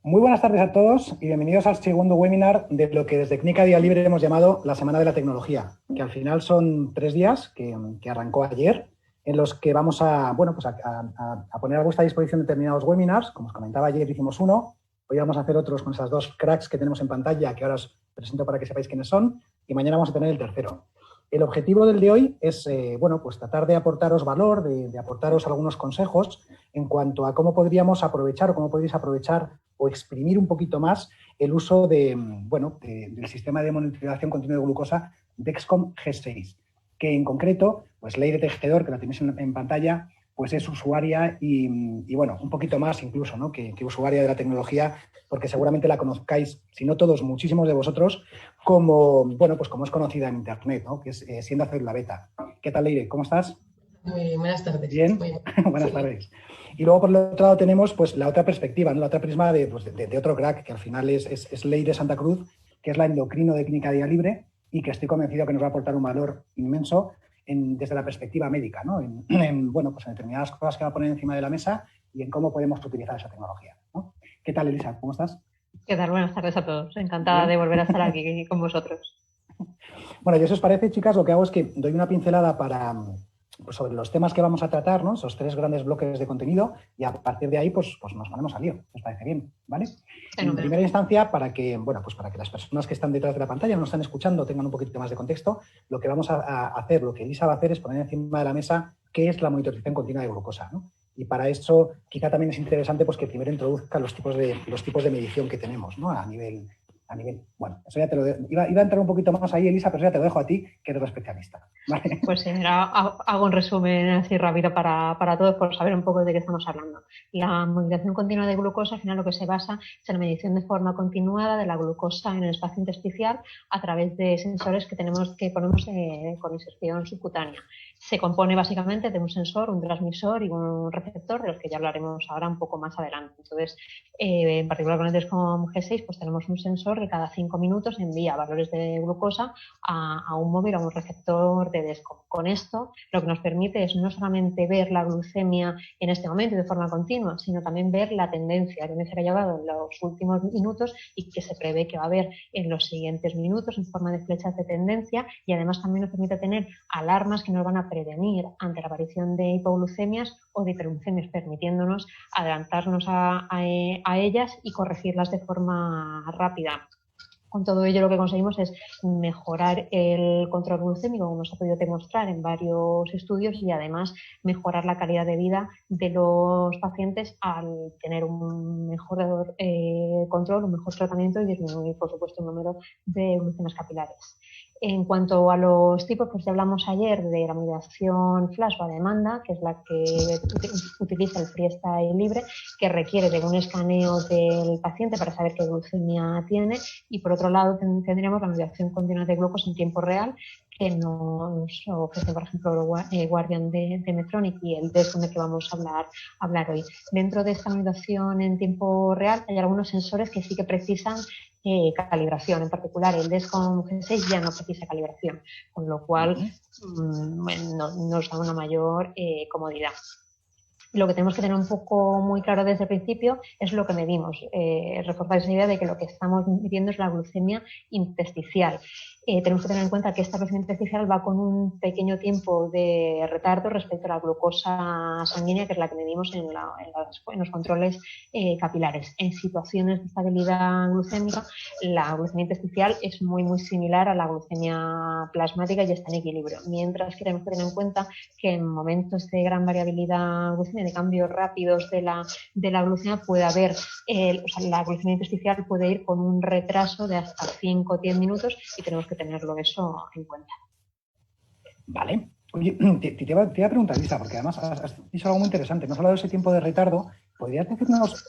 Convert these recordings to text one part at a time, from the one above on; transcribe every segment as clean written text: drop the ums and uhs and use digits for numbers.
Muy buenas tardes a todos y bienvenidos al segundo webinar de lo que desde Clínica Día Libre hemos llamado la Semana de la Tecnología, que al final son 3 días que arrancó ayer, en los que vamos a poner a vuestra disposición determinados webinars. Como os comentaba ayer, hicimos uno, hoy vamos a hacer otros con esas 2 cracks que tenemos en pantalla, que ahora os presento para que sepáis quiénes son, y mañana vamos a tener el tercero. El objetivo del de hoy es tratar de aportaros valor, de aportaros algunos consejos en cuanto a cómo podríamos aprovechar o cómo podéis aprovechar o exprimir un poquito más el uso del sistema de monitorización continua de glucosa Dexcom G6, que en concreto, pues Leire Tejedor, que la tenéis en pantalla, pues es usuaria y un poquito más incluso, ¿no? que usuaria de la tecnología, porque seguramente la conozcáis, si no todos, muchísimos de vosotros, como es conocida en Internet, ¿no? Que es siendo Célula Beta. ¿Qué tal, Leire? ¿Cómo estás? Muy bien, buenas tardes. Bien, buenas tardes. Y luego, por el otro lado, tenemos pues la otra perspectiva, ¿no? La otra prisma de otro crack, que al final es Leire Santa Cruz, que es la endocrino de Clínica Día Libre y que estoy convencido que nos va a aportar un valor inmenso desde la perspectiva médica, ¿no? En determinadas cosas que va a poner encima de la mesa y en cómo podemos utilizar esa tecnología, ¿no? ¿Qué tal, Elisa? ¿Cómo estás? ¿Qué tal? Buenas tardes a todos. Encantada de volver a estar aquí con vosotros. Bueno, y si os parece, chicas, lo que hago es que doy una pincelada sobre los temas que vamos a tratar, ¿no? Esos 3 grandes bloques de contenido, y a partir de ahí pues nos ponemos al lío. ¿Os parece bien? ¿Vale? En primera instancia, para que las personas que están detrás de la pantalla no están escuchando, tengan un poquito más de contexto, lo que vamos a hacer, lo que Elisa va a hacer es poner encima de la mesa qué es la monitorización continua de glucosa, ¿no? Y para eso quizá también es interesante pues que primero introduzca los tipos de medición que tenemos, ¿no? A nivel, bueno, eso ya te lo iba a entrar un poquito más ahí, Elisa, pero ya te lo dejo a ti, que eres la especialista, ¿vale? Pues sí, hago un resumen así rápido para todos por saber un poco de qué estamos hablando. La monitorización continua de glucosa, al final lo que se basa es en la medición de forma continuada de la glucosa en el espacio intersticial a través de sensores que ponemos con inserción subcutánea. Se compone básicamente de un sensor, un transmisor y un receptor, de los que ya hablaremos ahora un poco más adelante. Entonces, en particular con el Dexcom G6, pues tenemos un sensor que cada 5 minutos envía valores de glucosa a un móvil, a un receptor de Dexcom. Con esto, lo que nos permite es no solamente ver la glucemia en este momento de forma continua, sino también ver la tendencia que ha llevado en los últimos minutos y que se prevé que va a haber en los siguientes minutos en forma de flechas de tendencia, y además también nos permite tener alarmas que nos van a prevenir ante la aparición de hipoglucemias o de hiperglucemias, permitiéndonos adelantarnos a ellas y corregirlas de forma rápida. Con todo ello lo que conseguimos es mejorar el control glucémico, como se ha podido demostrar en varios estudios, y además mejorar la calidad de vida de los pacientes al tener un mejor control, un mejor tratamiento y disminuir, por supuesto, el número de glucemias capilares. En cuanto a los tipos, pues ya hablamos ayer de la monitorización flash o a demanda, que es la que utiliza el Freestyle Libre, que requiere de un escaneo del paciente para saber qué glucemia tiene, y por otro lado tendríamos la monitorización continua de glucose en tiempo real, que nos ofrece, por ejemplo, Guardian de Medtronic y el Dexcom que vamos a hablar hoy. Dentro de esta monitorización en tiempo real hay algunos sensores que sí que precisan calibración. En particular, el Dexcom G6 ya no precisa calibración, con lo cual nos da una mayor comodidad. Lo que tenemos que tener un poco muy claro desde el principio es lo que medimos. Reforzar esa idea de que lo que estamos midiendo es la glucemia intersticial. Tenemos que tener en cuenta que esta glucemia intersticial va con un pequeño tiempo de retardo respecto a la glucosa sanguínea, que es la que medimos en los controles capilares. En situaciones de estabilidad glucémica, la glucemia intersticial es muy, muy similar a la glucemia plasmática y está en equilibrio. Mientras que tenemos que tener en cuenta que en momentos de gran variabilidad glucémica, de cambios rápidos de la glucemia, puede haber, la glucemia intersticial puede ir con un retraso de hasta 5 o 10 minutos y tenemos que tenerlo eso en cuenta. Vale. Oye, te iba a preguntar, Lisa, porque además has dicho algo muy interesante. No has hablado de ese tiempo de retardo. ¿Podrías decirnos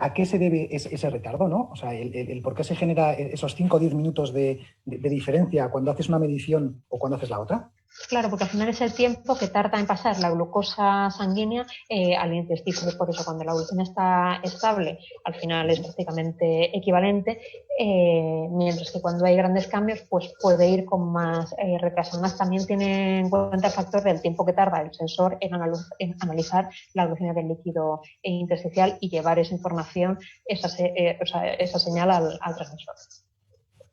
a qué se debe ese retardo, ¿no? O sea, el por qué se genera esos 5 o 10 minutos de diferencia cuando haces una medición o cuando haces la otra. Claro, porque al final es el tiempo que tarda en pasar la glucosa sanguínea al intestino. Por eso, cuando la glucemia está estable, al final es prácticamente equivalente, mientras que cuando hay grandes cambios, pues puede ir con más retraso. Además, también tiene en cuenta el factor del tiempo que tarda el sensor en analizar la glucemia del líquido intersticial y llevar esa información, esa señal al transmisor.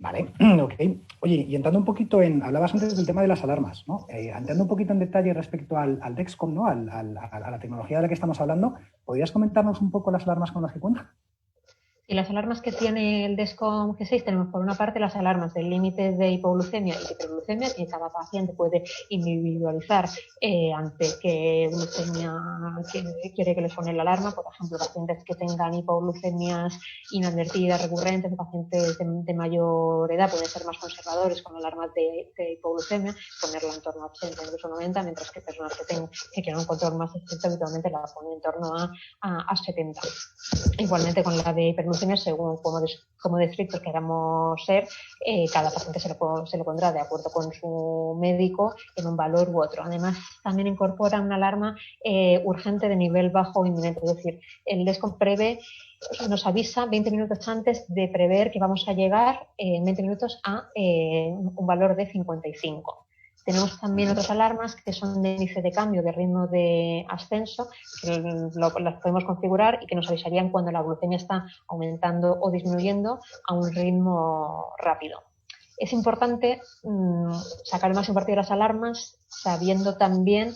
Vale, ok. Oye, y entrando un poquito hablabas antes del tema de las alarmas, ¿no? Entrando un poquito en detalle respecto al Dexcom, ¿no? A la tecnología de la que estamos hablando, ¿podrías comentarnos un poco las alarmas con las que cuenta? Y las alarmas que tiene el Dexcom G6, tenemos por una parte las alarmas del límite de hipoglucemia y hiperglucemia, que cada paciente puede individualizar ante qué glucemia quiere que le suene la alarma. Por ejemplo, pacientes que tengan hipoglucemias inadvertidas, recurrentes, pacientes de mayor edad pueden ser más conservadores con alarmas de hipoglucemia, ponerla en torno a 80, incluso 90, mientras que personas que quieran un control más estricto habitualmente la ponen en torno a 70. Igualmente con la de hiperglucemia, según como de estrictos queramos ser, cada paciente se lo pondrá de acuerdo con su médico en un valor u otro. Además, también incorpora una alarma urgente de nivel bajo o inminente, es decir, el Dexcom nos avisa 20 minutos antes de prever que vamos a llegar en 20 minutos a un valor de 55. Tenemos también otras alarmas que son de índice de cambio, de ritmo de ascenso, que las podemos configurar y que nos avisarían cuando la glucemia está aumentando o disminuyendo a un ritmo rápido. Es importante sacar el máximo partido de las alarmas, sabiendo también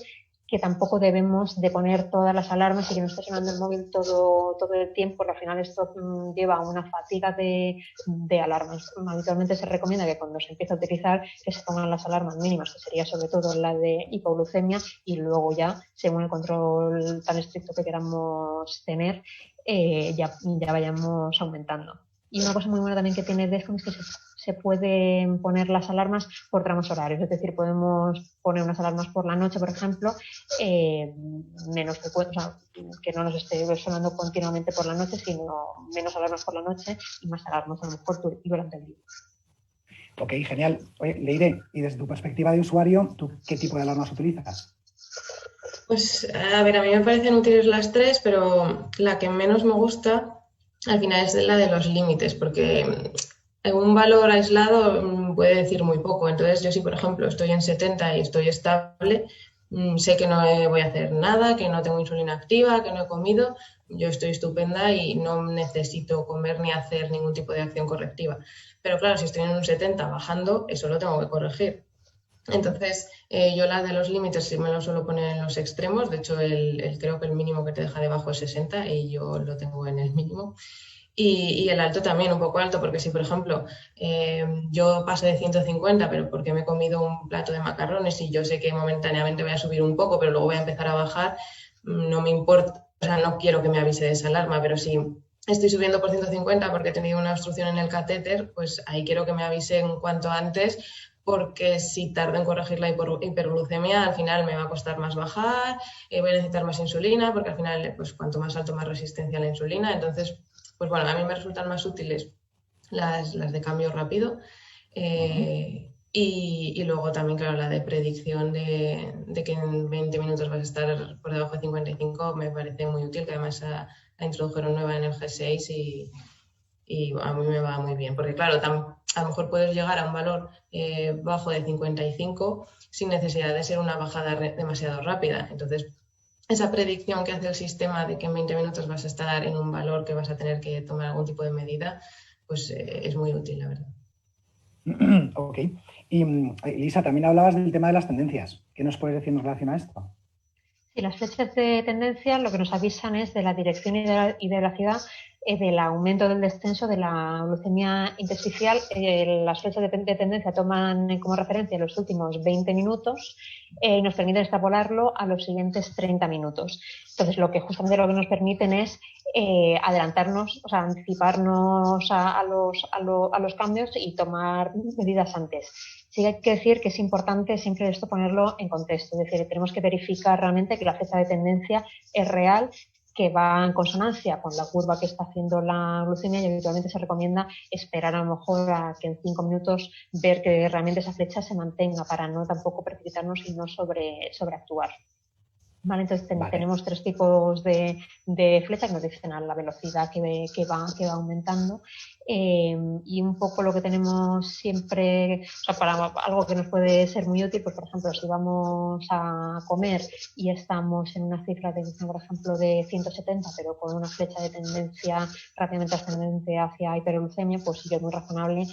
que tampoco debemos de poner todas las alarmas y que no esté sonando el móvil todo el tiempo, porque al final esto lleva a una fatiga de alarmas. Habitualmente se recomienda que cuando se empieza a utilizar que se pongan las alarmas mínimas, que sería sobre todo la de hipoglucemia, y luego ya, según el control tan estricto que queramos tener, ya vayamos aumentando. Y una cosa muy buena también que tiene Dexcom es que se pueden poner las alarmas por tramos horarios, es decir, podemos poner unas alarmas por la noche, por ejemplo, menos que no nos esté sonando continuamente por la noche, sino menos alarmas por la noche y más alarmas a lo mejor durante el día. Ok, genial. Oye, Leire, y desde tu perspectiva de usuario, ¿tú qué tipo de alarmas utilizas? Pues, a ver, a mí me parecen útiles las tres, pero la que menos me gusta al final es la de los límites, porque un valor aislado puede decir muy poco. Entonces, yo si, por ejemplo, estoy en 70 y estoy estable, sé que no voy a hacer nada, que no tengo insulina activa, que no he comido, yo estoy estupenda y no necesito comer ni hacer ningún tipo de acción correctiva. Pero claro, si estoy en un 70 bajando, eso lo tengo que corregir. Entonces, yo la de los límites sí me lo suelo poner en los extremos. De hecho, creo que el mínimo que te deja debajo es 60 y yo lo tengo en el mínimo. Y el alto también, un poco alto, porque si, por ejemplo, yo paso de 150, pero porque me he comido un plato de macarrones y yo sé que momentáneamente voy a subir un poco, pero luego voy a empezar a bajar, no me importa, o sea, no quiero que me avise de esa alarma, pero si estoy subiendo por 150 porque he tenido una obstrucción en el catéter, pues ahí quiero que me avisen cuanto antes, porque si tardo en corregir la hiperglucemia, al final me va a costar más bajar, voy a necesitar más insulina, porque al final, pues cuanto más alto, más resistencia a la insulina. Entonces, pues bueno, a mí me resultan más útiles las de cambio rápido. Y luego también, claro, la de predicción de que en 20 minutos vas a estar por debajo de 55 me parece muy útil, que además la introdujeron nueva en el G6 y a mí me va muy bien, porque claro, a lo mejor puedes llegar a un valor bajo de 55 sin necesidad de ser una bajada demasiado rápida. Entonces, esa predicción que hace el sistema de que en 20 minutos vas a estar en un valor que vas a tener que tomar algún tipo de medida, pues es muy útil, la verdad. Ok. Y Lisa, también hablabas del tema de las tendencias. ¿Qué nos puedes decir en relación a esto? Sí, las flechas de tendencia lo que nos avisan es de la dirección y de la velocidad del aumento del descenso de la glucemia intersticial. Las flechas de tendencia toman como referencia los últimos 20 minutos y nos permiten extrapolarlo a los siguientes 30 minutos. Entonces, justamente lo que nos permiten es adelantarnos, o sea, anticiparnos a los cambios y tomar medidas antes. Sí hay que decir que es importante siempre esto ponerlo en contexto, es decir, tenemos que verificar realmente que la fecha de tendencia es real que va en consonancia con la curva que está haciendo la glucemia, y habitualmente se recomienda esperar a lo mejor a que en 5 minutos ver que realmente esa flecha se mantenga para no tampoco precipitarnos y no sobreactuar. Vale, entonces tenemos 3 tipos de flecha que nos dicen a la velocidad que va aumentando, y un poco lo que tenemos siempre, o sea, para algo que nos puede ser muy útil, pues por ejemplo, si vamos a comer y estamos en una cifra de, por ejemplo, de 170, pero con una flecha de tendencia rápidamente ascendente hacia hiperglucemia, pues sí que es muy razonable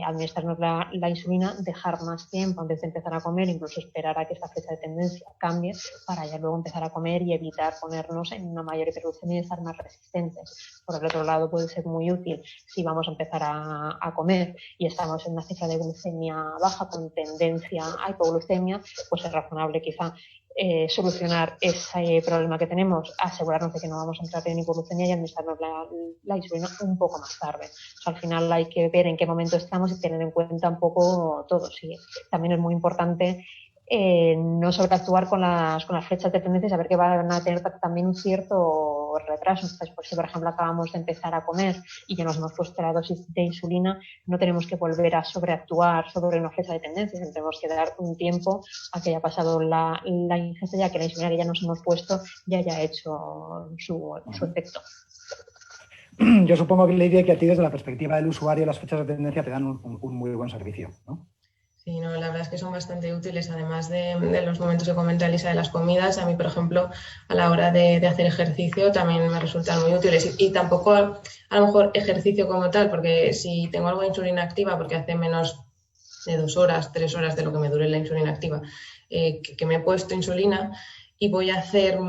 administrarnos la insulina, dejar más tiempo antes de empezar a comer, incluso esperar a que esta flecha de tendencia cambie para ya luego empezar a comer y evitar ponernos en una mayor hiperglucemia y estar más resistentes. Por el otro lado, puede ser muy útil si vamos a empezar a comer y estamos en una cifra de glucemia baja con tendencia a hipoglucemia, pues es razonable quizá solucionar ese problema que tenemos, asegurarnos de que no vamos a entrar en hipoglucemia y administrarnos la insulina un poco más tarde. O sea, al final hay que ver en qué momento estamos y tener en cuenta un poco todo. Sí. También es muy importante no sobreactuar con las flechas de tendencia y saber que van a tener también un cierto retraso. Entonces, pues si por ejemplo acabamos de empezar a comer y ya nos hemos puesto la dosis de insulina, no tenemos que volver a sobreactuar sobre una flecha de tendencia, tenemos que dar un tiempo a que haya pasado la ingesta, ya que la insulina que ya nos hemos puesto ya haya hecho su efecto. Yo supongo que la idea que a ti desde la perspectiva del usuario las flechas de tendencia te dan un muy buen servicio, ¿no? Sí, no, la verdad es que son bastante útiles, además de los momentos que comenta Elisa de las comidas. A mí, por ejemplo, a la hora de hacer ejercicio también me resultan muy útiles. Y tampoco a lo mejor ejercicio como tal, porque si tengo algo de insulina activa, porque hace menos de 2 horas, 3 horas de lo que me dure la insulina activa, que me he puesto insulina y voy a hacer,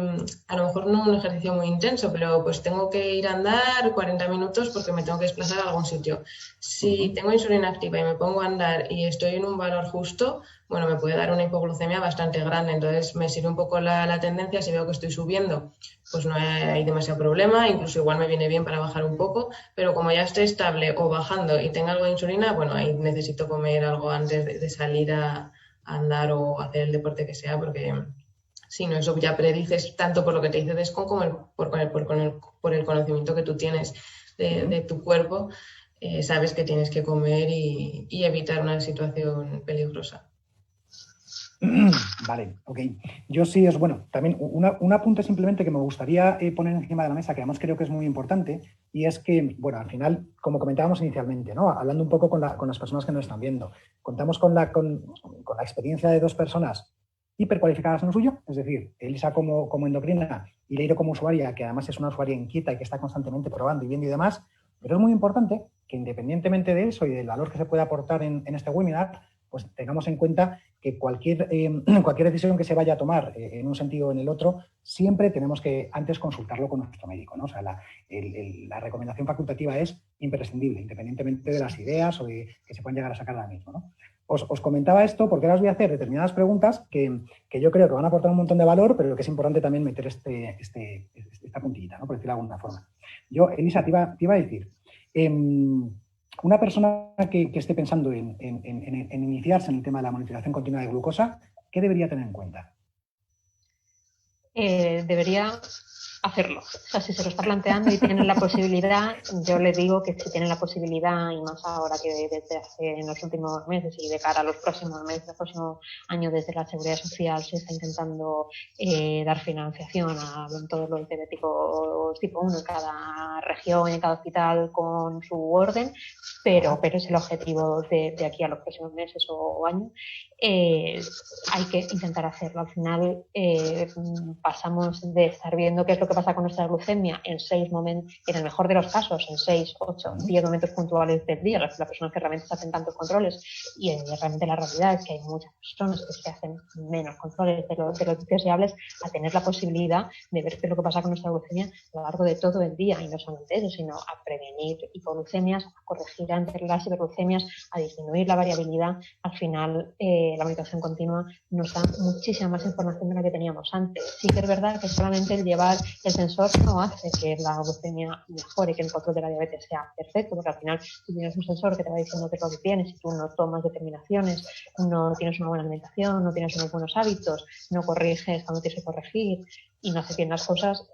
a lo mejor no un ejercicio muy intenso, pero pues tengo que ir a andar 40 minutos porque me tengo que desplazar a algún sitio. Si tengo insulina activa y me pongo a andar y estoy en un valor justo, bueno, me puede dar una hipoglucemia bastante grande. Entonces me sirve un poco la tendencia. Si veo que estoy subiendo, pues no hay demasiado problema, incluso igual me viene bien para bajar un poco, pero como ya estoy estable o bajando y tengo algo de insulina, bueno, ahí necesito comer algo antes de salir a andar o hacer el deporte que sea, porque si no, eso ya predices tanto por lo que te dice Descon como por el conocimiento que tú tienes de tu cuerpo. Sabes que tienes que comer y evitar una situación peligrosa. Vale, ok. Yo sí es bueno. También un apunte simplemente que me gustaría poner encima de la mesa, que además creo que es muy importante, y es que, bueno, al final, como comentábamos inicialmente, ¿no? Hablando un poco con las personas que nos están viendo, contamos con la experiencia de 2 personas hipercualificadas en lo suyo, es decir, Elisa como endocrina y Leiro como usuaria, que además es una usuaria inquieta y que está constantemente probando y viendo y demás, pero es muy importante que independientemente de eso y del valor que se puede aportar en este webinar, pues tengamos en cuenta que cualquier decisión que se vaya a tomar en un sentido o en el otro, siempre tenemos que antes consultarlo con nuestro médico, ¿no? O sea, la recomendación facultativa es imprescindible, independientemente de las ideas o de que se puedan llegar a sacar ahora mismo, ¿no? Os comentaba esto porque ahora os voy a hacer determinadas preguntas que yo creo que van a aportar un montón de valor, pero que es importante también meter esta puntillita, ¿no? Por decirlo de alguna forma. Yo, Elisa, te iba a decir, una persona que esté pensando en iniciarse en el tema de la monitorización continua de glucosa, ¿qué debería tener en cuenta? Debería hacerlo. O sea, si se lo está planteando y tienen la posibilidad, yo le digo que si tienen la posibilidad, y más ahora que desde hace en los últimos meses y de cara a los próximos meses, el próximo año desde la Seguridad Social se está intentando dar financiación a todos los diabéticos tipo 1 en cada región y en cada hospital con su orden, pero es el objetivo de aquí a los próximos meses o años. Hay que intentar hacerlo. Al final pasamos de estar viendo qué es lo que pasa con nuestra glucemia en 6 momentos, en el mejor de los casos, en 6, 8, 10 momentos puntuales del día, las personas que realmente se hacen tantos controles, y realmente la realidad es que hay muchas personas que se hacen menos controles de los deseables, a tener la posibilidad de ver qué es lo que pasa con nuestra glucemia a lo largo de todo el día, y no solamente eso, sino a prevenir hipoglucemias, a corregir ante las hiperglucemias, a disminuir la variabilidad. Al final la monitorización continua nos da muchísima más información de la que teníamos antes. Sí que es verdad que solamente el llevar el sensor no hace que la glucemia mejore, que el control de la diabetes sea perfecto, porque al final si tienes un sensor que te va diciendo qué es lo que tienes, si tú no tomas determinaciones, no tienes una buena alimentación, no tienes unos buenos hábitos, no corriges cuando tienes que corregir, y no hace bien las cosas,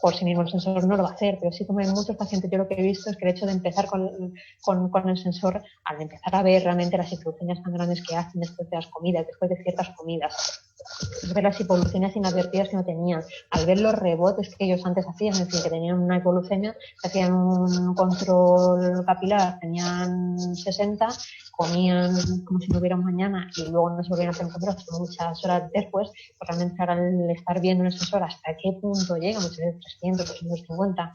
por sí mismo el sensor no lo va a hacer, pero sí como en muchos pacientes yo lo que he visto es que el hecho de empezar con el sensor, al empezar a ver realmente las influencias tan grandes que hacen después de las comidas, después de ciertas comidas, ver las hipoglucemias inadvertidas que no tenían, al ver los rebotes que ellos antes hacían, es decir, que tenían una hipoglucemia, que hacían un control capilar, tenían 60, comían como si no hubiera un mañana y luego no se volvían a hacer un control hasta muchas horas después, pues realmente ahora al estar viendo en el sensor hasta qué punto llega, muchas veces 300, 250,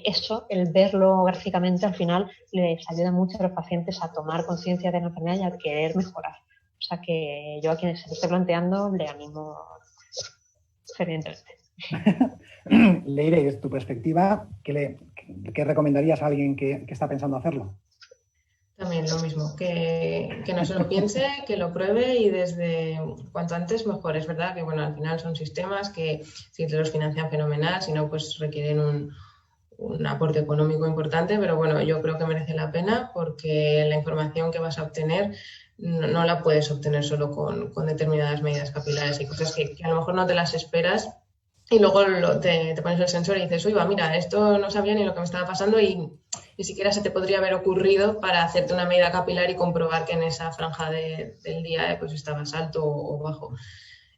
eso, el verlo gráficamente al final les ayuda mucho a los pacientes a tomar conciencia de la enfermedad y a querer mejorar. O sea que yo a quien se lo esté planteando le animo fervientemente. Leire, desde tu perspectiva, ¿qué recomendarías a alguien que está pensando hacerlo? También lo mismo, que no se lo piense, que lo pruebe y desde cuanto antes mejor. Es verdad que bueno, al final son sistemas que si te los financian fenomenal, si no pues requieren un aporte económico importante, pero bueno, yo creo que merece la pena porque la información que vas a obtener no la puedes obtener solo con determinadas medidas capilares y cosas que a lo mejor no te las esperas y luego te pones el sensor y dices, uy, va, mira, esto no sabía ni lo que me estaba pasando y ni siquiera se te podría haber ocurrido para hacerte una medida capilar y comprobar que en esa franja del día pues estabas alto o bajo.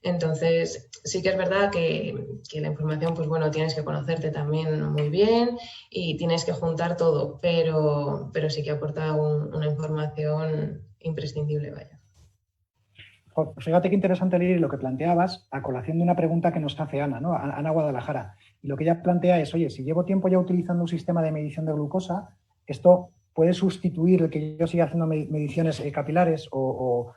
Entonces, sí que es verdad que la información, pues bueno, tienes que conocerte también muy bien y tienes que juntar todo, pero sí que aporta una información imprescindible, vaya. Fíjate qué interesante, Lili, lo que planteabas a colación de una pregunta que nos hace Ana, ¿no? Ana Guadalajara. Y lo que ella plantea es, oye, si llevo tiempo ya utilizando un sistema de medición de glucosa, ¿esto puede sustituir el que yo siga haciendo mediciones capilares o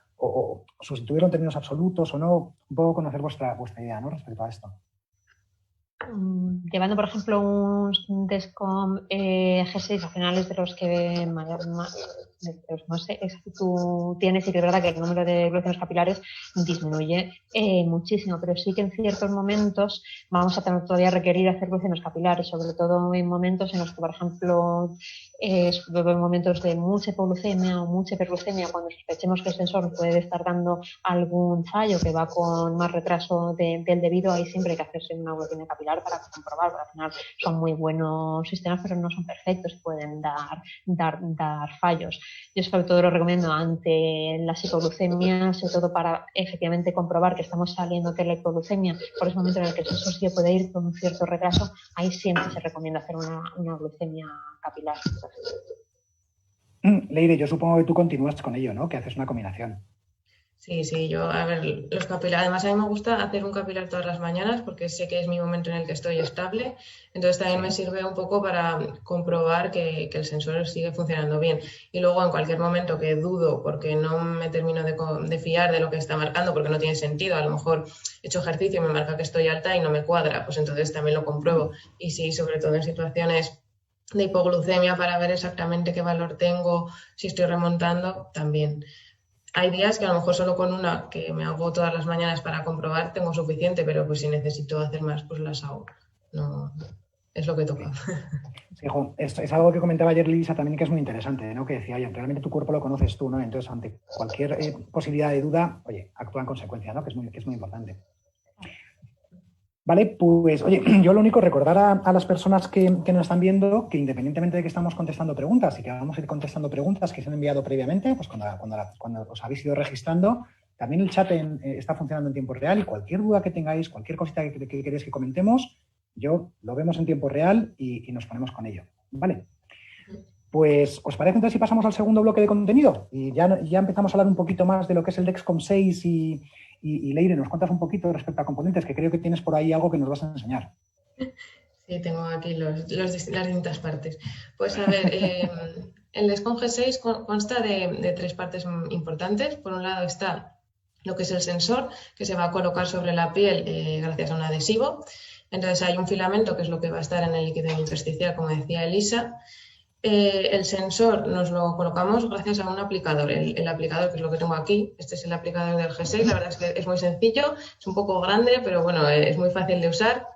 sustituirlo en términos absolutos o no? Un poco conocer vuestra idea, ¿no?, respecto a esto. Llevando, por ejemplo, un Dexcom G6, al final es de los que más tú tienes, y que es verdad que el número de glucemias capilares disminuye muchísimo, pero sí que en ciertos momentos vamos a tener todavía requerir hacer glucemias capilares, sobre todo en momentos en los que, por ejemplo, en momentos de mucha hipoglucemia o mucha hiperglucemia, cuando sospechemos que el sensor puede estar dando algún fallo que va con más retraso del debido, ahí siempre hay que hacerse una glucemia capilar para comprobar, porque al final son muy buenos sistemas, pero no son perfectos, pueden dar fallos. Yo sobre todo lo recomiendo ante las hipoglucemias, sobre todo para efectivamente comprobar que estamos saliendo de la hipoglucemia, por ese momento en el que el sensor sí puede ir con un cierto retraso, ahí siempre se recomienda hacer una glucemia capilar. Leire, yo supongo que tú continúas con ello, ¿no? Que haces una combinación. Sí, yo, a ver, los capilares, además a mí me gusta hacer un capilar todas las mañanas porque sé que es mi momento en el que estoy estable, entonces también me sirve un poco para comprobar que el sensor sigue funcionando bien. Y luego en cualquier momento que dudo porque no me termino de fiar de lo que está marcando porque no tiene sentido, a lo mejor he hecho ejercicio y me marca que estoy alta y no me cuadra, pues entonces también lo compruebo. Y sí, sobre todo en situaciones de hipoglucemia para ver exactamente qué valor tengo, si estoy remontando, también. Hay días que a lo mejor solo con una que me hago todas las mañanas para comprobar tengo suficiente, pero pues si necesito hacer más, pues las hago. No, es lo que toca. Sí, es algo que comentaba ayer Lisa también, que es muy interesante, ¿no? Que decía, oye, realmente tu cuerpo lo conoces tú, ¿no? Entonces, ante cualquier posibilidad de duda, oye, actúa en consecuencia, ¿no? Que es muy importante. Vale, pues oye, yo lo único, recordar a las personas que nos están viendo que independientemente de que estamos contestando preguntas y que vamos a ir contestando preguntas que se han enviado previamente, pues cuando os habéis ido registrando, también el chat está funcionando en tiempo real y cualquier duda que tengáis, cualquier cosita que queréis que comentemos, lo vemos en tiempo real y nos ponemos con ello. Vale. Pues, ¿os parece entonces si pasamos al segundo bloque de contenido? Y ya empezamos a hablar un poquito más de lo que es el Dexcom 6 y Leire, nos cuentas un poquito respecto a componentes, que creo que tienes por ahí algo que nos vas a enseñar. Sí, tengo aquí las distintas partes. Pues a ver, el Dexcom G6 consta de tres partes importantes. Por un lado está lo que es el sensor, que se va a colocar sobre la piel gracias a un adhesivo. Entonces hay un filamento, que es lo que va a estar en el líquido intersticial, como decía Elisa. El sensor nos lo colocamos gracias a un aplicador, el aplicador, que es lo que tengo aquí. Este es el aplicador del G6, la verdad es que es muy sencillo, es un poco grande, pero bueno, es muy fácil de usar.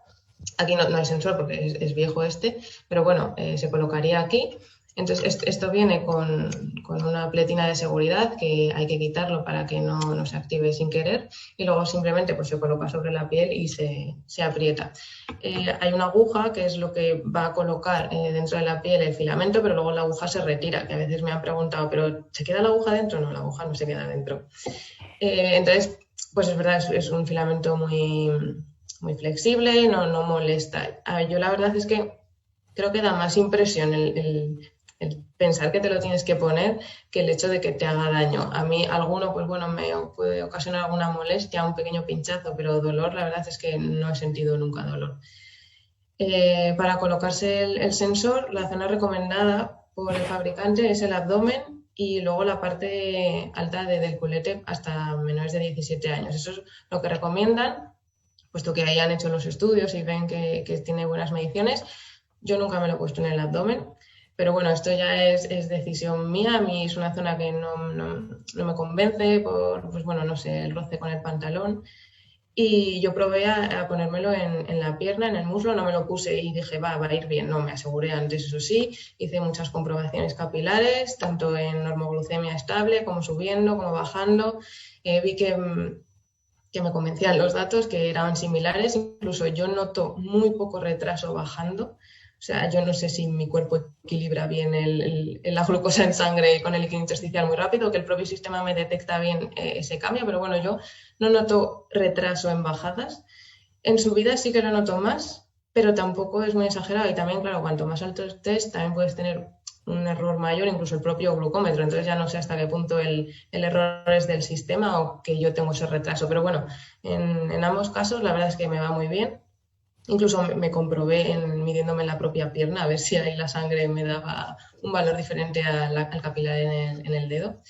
Aquí no hay sensor porque es viejo este, pero bueno, se colocaría aquí. Entonces, esto viene con una pletina de seguridad que hay que quitarlo para que no se active sin querer, y luego simplemente pues, se coloca sobre la piel y se aprieta. Hay una aguja que es lo que va a colocar dentro de la piel el filamento, pero luego la aguja se retira, que a veces me han preguntado, ¿pero se queda la aguja dentro? No, la aguja no se queda dentro. Entonces, pues es verdad, es un filamento muy, muy flexible, no molesta. Yo la verdad es que creo que da más impresión el pensar que te lo tienes que poner que el hecho de que te haga daño. A mí alguno, pues bueno, me puede ocasionar alguna molestia, un pequeño pinchazo, pero dolor, la verdad es que no he sentido nunca dolor. Para colocarse el sensor, la zona recomendada por el fabricante es el abdomen y luego la parte alta del culete hasta menores de 17 años. Eso es lo que recomiendan, puesto que hayan hecho los estudios y ven que tiene buenas mediciones. Yo nunca me lo he puesto en el abdomen, pero bueno, esto ya es decisión mía. A mí es una zona que no me convence por, pues bueno, no sé, el roce con el pantalón. Y yo probé a ponérmelo en la pierna, en el muslo, no me lo puse y dije, va a ir bien. No, me aseguré antes, eso sí. Hice muchas comprobaciones capilares, tanto en normoglucemia estable, como subiendo, como bajando. Vi que me convencían los datos, que eran similares. Incluso yo noto muy poco retraso bajando. O sea, yo no sé si mi cuerpo equilibra bien la glucosa en sangre con el líquido intersticial muy rápido, que el propio sistema me detecta bien ese cambio, pero bueno, yo no noto retraso en bajadas. En subidas sí que lo noto más, pero tampoco es muy exagerado. Y también, claro, cuanto más alto estés, también puedes tener un error mayor, incluso el propio glucómetro. Entonces ya no sé hasta qué punto el error es del sistema o que yo tengo ese retraso. Pero bueno, en ambos casos la verdad es que me va muy bien. Incluso me comprobé midiéndome la propia pierna a ver si ahí la sangre me daba un valor diferente al capilar en el dedo.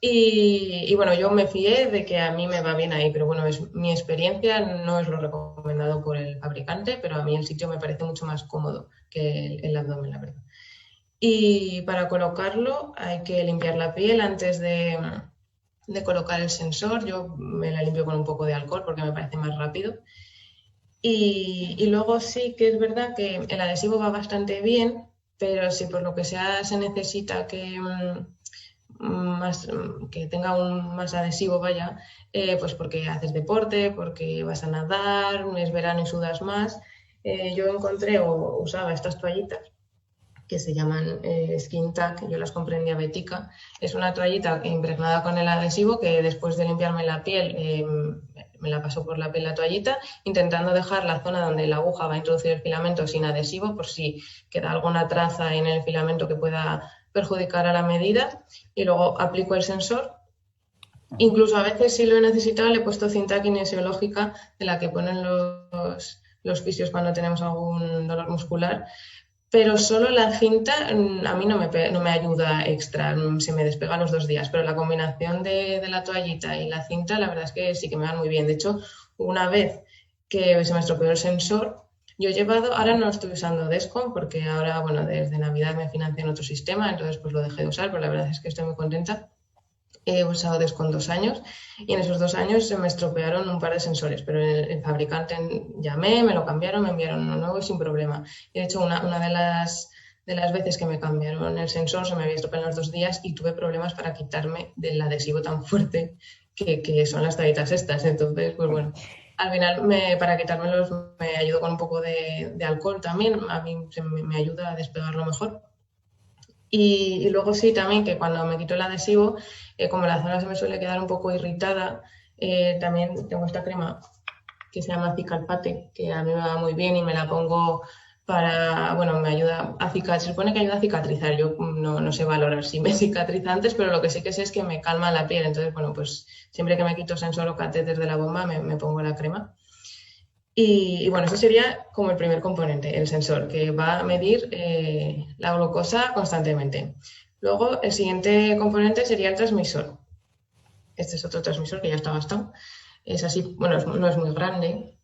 Y bueno, yo me fié de que a mí me va bien ahí, pero bueno, mi experiencia no es lo recomendado por el fabricante, pero a mí el sitio me parece mucho más cómodo que el abdomen, la verdad. Y para colocarlo hay que limpiar la piel antes de colocar el sensor. Yo me la limpio con un poco de alcohol porque me parece más rápido. Y luego sí que es verdad que el adhesivo va bastante bien, pero si por lo que sea se necesita que tenga un más adhesivo, vaya, pues porque haces deporte, porque vas a nadar, es verano y sudas más. Yo encontré o usaba estas toallitas que se llaman Skin Tack, yo las compré en Diabética. Es una toallita impregnada con el adhesivo que después de limpiarme la piel me la paso por la piel la toallita, intentando dejar la zona donde la aguja va a introducir el filamento sin adhesivo, por si queda alguna traza en el filamento que pueda perjudicar a la medida, y luego aplico el sensor. Incluso a veces, si lo he necesitado, le he puesto cinta kinesiológica de la que ponen los fisios cuando tenemos algún dolor muscular, pero solo la cinta a mí no me ayuda extra, se me despega los 2 días, pero la combinación de la toallita y la cinta, la verdad es que sí que me van muy bien. De hecho, una vez que se me estropeó el sensor, yo he llevado, ahora no estoy usando Descom porque ahora, bueno, desde Navidad me financian otro sistema, entonces pues lo dejé de usar, pero la verdad es que estoy muy contenta. He usado Descom 2 años y en esos 2 años se me estropearon un par de sensores, pero el fabricante llamé, me lo cambiaron, me enviaron uno nuevo y sin problema. Y de hecho, una de las veces que me cambiaron el sensor se me había estropeado en los 2 días y tuve problemas para quitarme del adhesivo tan fuerte que son las toallitas estas. Entonces, pues bueno, al final para quitármelos me ayudó con un poco de alcohol también, a mí me ayuda a despegarlo mejor. Y luego sí, también que cuando me quito el adhesivo, como la zona se me suele quedar un poco irritada, también tengo esta crema que se llama Cicalpate, que a mí me va muy bien y me la pongo para, bueno, me ayuda a cicatrizar, se supone que ayuda a cicatrizar, yo no sé valorar si me cicatriza antes, pero lo que sí que sé es que me calma la piel, entonces, bueno, pues siempre que me quito sensor o catéter de la bomba me pongo la crema. Y bueno, eso sería como el primer componente, el sensor, que va a medir la glucosa constantemente. Luego, el siguiente componente sería el transmisor. Este es otro transmisor que ya está gastado. Es así, bueno, no es muy grande,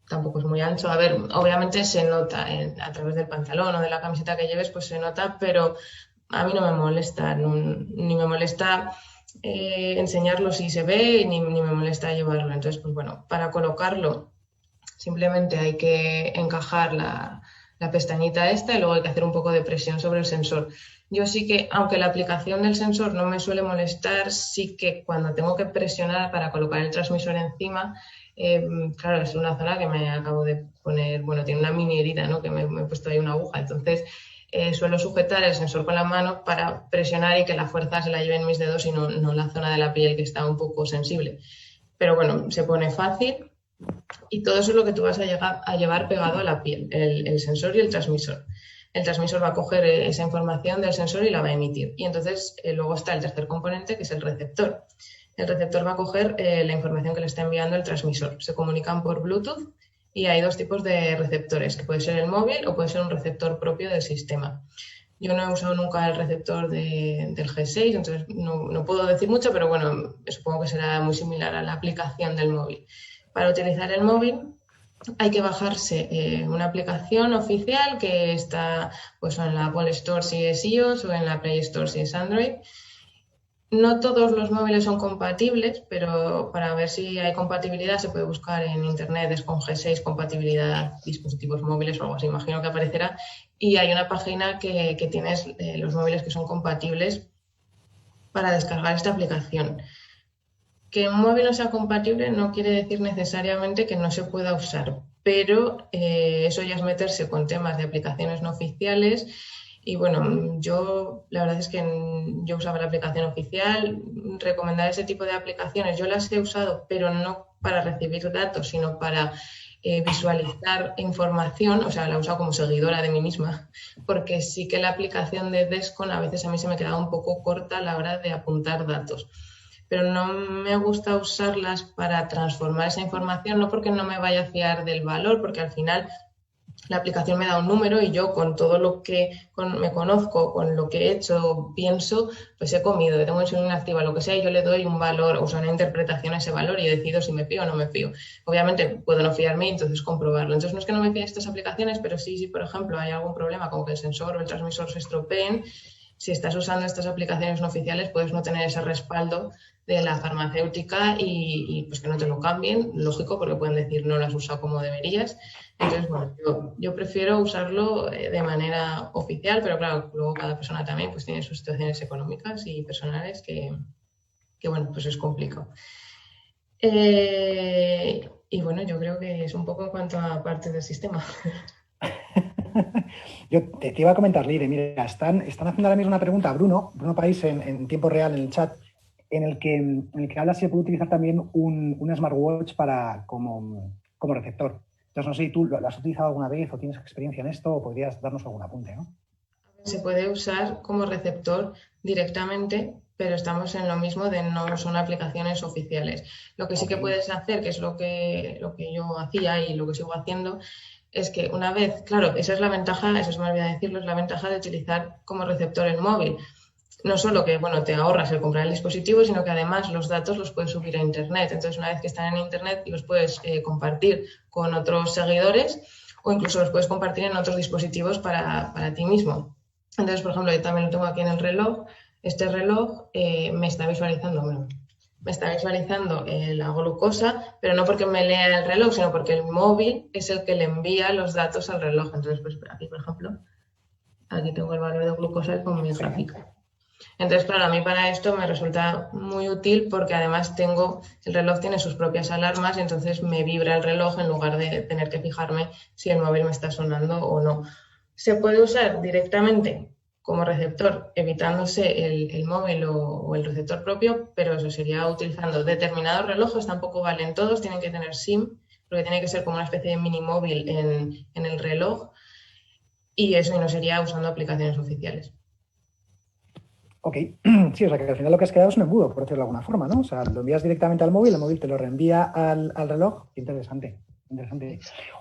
tampoco es muy ancho. A ver, obviamente se nota a través del pantalón o de la camiseta que lleves, pues se nota, pero a mí no me molesta, ni me molesta enseñarlo si se ve, ni me molesta llevarlo. Entonces, pues bueno, para colocarlo simplemente hay que encajar la pestañita esta y luego hay que hacer un poco de presión sobre el sensor. Yo sí que, aunque la aplicación del sensor no me suele molestar, sí que cuando tengo que presionar para colocar el transmisor encima, claro, es una zona que me acabo de poner, bueno, tiene una mini herida, ¿no? Que me he puesto ahí una aguja, entonces suelo sujetar el sensor con la mano para presionar y que la fuerza se la lleven mis dedos y no la zona de la piel que está un poco sensible. Pero bueno, se pone fácil y todo eso es lo que tú vas a llevar pegado a la piel, el sensor y el transmisor. El transmisor va a coger esa información del sensor y la va a emitir. Y entonces luego está el tercer componente, que es el receptor. El receptor va a coger la información que le está enviando el transmisor. Se comunican por Bluetooth y hay dos tipos de receptores, que puede ser el móvil o puede ser un receptor propio del sistema. Yo no he usado nunca el receptor del G6, entonces no puedo decir mucho, pero bueno, supongo que será muy similar a la aplicación del móvil. Para utilizar el móvil hay que bajarse una aplicación oficial que está pues, en la Apple Store si es iOS o en la Play Store si es Android. No todos los móviles son compatibles, pero para ver si hay compatibilidad se puede buscar en internet, es con G6 compatibilidad dispositivos móviles o algo así, imagino que aparecerá. Y hay una página que tienes los móviles que son compatibles para descargar esta aplicación. Que un móvil no sea compatible no quiere decir necesariamente que no se pueda usar, pero eso ya es meterse con temas de aplicaciones no oficiales. Y bueno, la verdad es que yo usaba la aplicación oficial. Recomendar ese tipo de aplicaciones, yo las he usado, pero no para recibir datos, sino para visualizar información, o sea, la he usado como seguidora de mí misma, porque sí que la aplicación de Descon a veces a mí se me quedaba un poco corta a la hora de apuntar datos. Pero no me gusta usarlas para transformar esa información, no porque no me vaya a fiar del valor, porque al final la aplicación me da un número y yo con todo lo que me conozco, con lo que he hecho, pienso, pues he comido, tengo insulina activa, lo que sea, y yo le doy un valor, o sea, una interpretación a ese valor y decido si me fío o no me fío. Obviamente puedo no fiarme y entonces comprobarlo. Entonces no es que no me fíe de estas aplicaciones, pero sí, por ejemplo, hay algún problema como que el sensor o el transmisor se estropeen, si estás usando estas aplicaciones no oficiales puedes no tener ese respaldo de la farmacéutica y pues que no te lo cambien, lógico, porque pueden decir no lo has usado como deberías. Entonces, bueno, yo prefiero usarlo de manera oficial, pero claro, luego cada persona también pues tiene sus situaciones económicas y personales que bueno, pues es complicado. Y bueno, yo creo que es un poco en cuanto a partes del sistema. Yo te iba a comentar, Leire, mira, están haciendo ahora mismo una pregunta a Bruno País en tiempo real en el chat, en el que habla si se puede utilizar también un smartwatch como receptor. Entonces, no sé si tú lo has utilizado alguna vez o tienes experiencia en esto o podrías darnos algún apunte, ¿no? Se puede usar como receptor directamente, pero estamos en lo mismo de no son aplicaciones oficiales. Lo que sí que puedes hacer, que es lo que yo hacía y lo que sigo haciendo, es que una vez, claro, esa es la ventaja, eso se me olvidó decirlo, es la ventaja de utilizar como receptor el móvil. No solo que, bueno, te ahorras el comprar el dispositivo, sino que además los datos los puedes subir a Internet. Entonces, una vez que están en Internet, los puedes compartir con otros seguidores o incluso los puedes compartir en otros dispositivos para ti mismo. Entonces, por ejemplo, yo también lo tengo aquí en el reloj. Este reloj me está visualizando la glucosa, pero no porque me lea el reloj, sino porque el móvil es el que le envía los datos al reloj. Entonces, pues aquí, por ejemplo, aquí tengo el valor de glucosa con mi gráfica. Entonces, claro, a mí para esto me resulta muy útil porque además el reloj tiene sus propias alarmas y entonces me vibra el reloj en lugar de tener que fijarme si el móvil me está sonando o no. Se puede usar directamente como receptor, evitándose el móvil o el receptor propio, pero eso sería utilizando determinados relojes, tampoco valen todos, tienen que tener SIM, porque tiene que ser como una especie de mini móvil en el reloj, y eso no sería usando aplicaciones oficiales. Ok, sí, o sea que al final lo que has quedado es un embudo, por decirlo de alguna forma, ¿no? O sea, lo envías directamente al móvil, el móvil te lo reenvía al reloj. Interesante.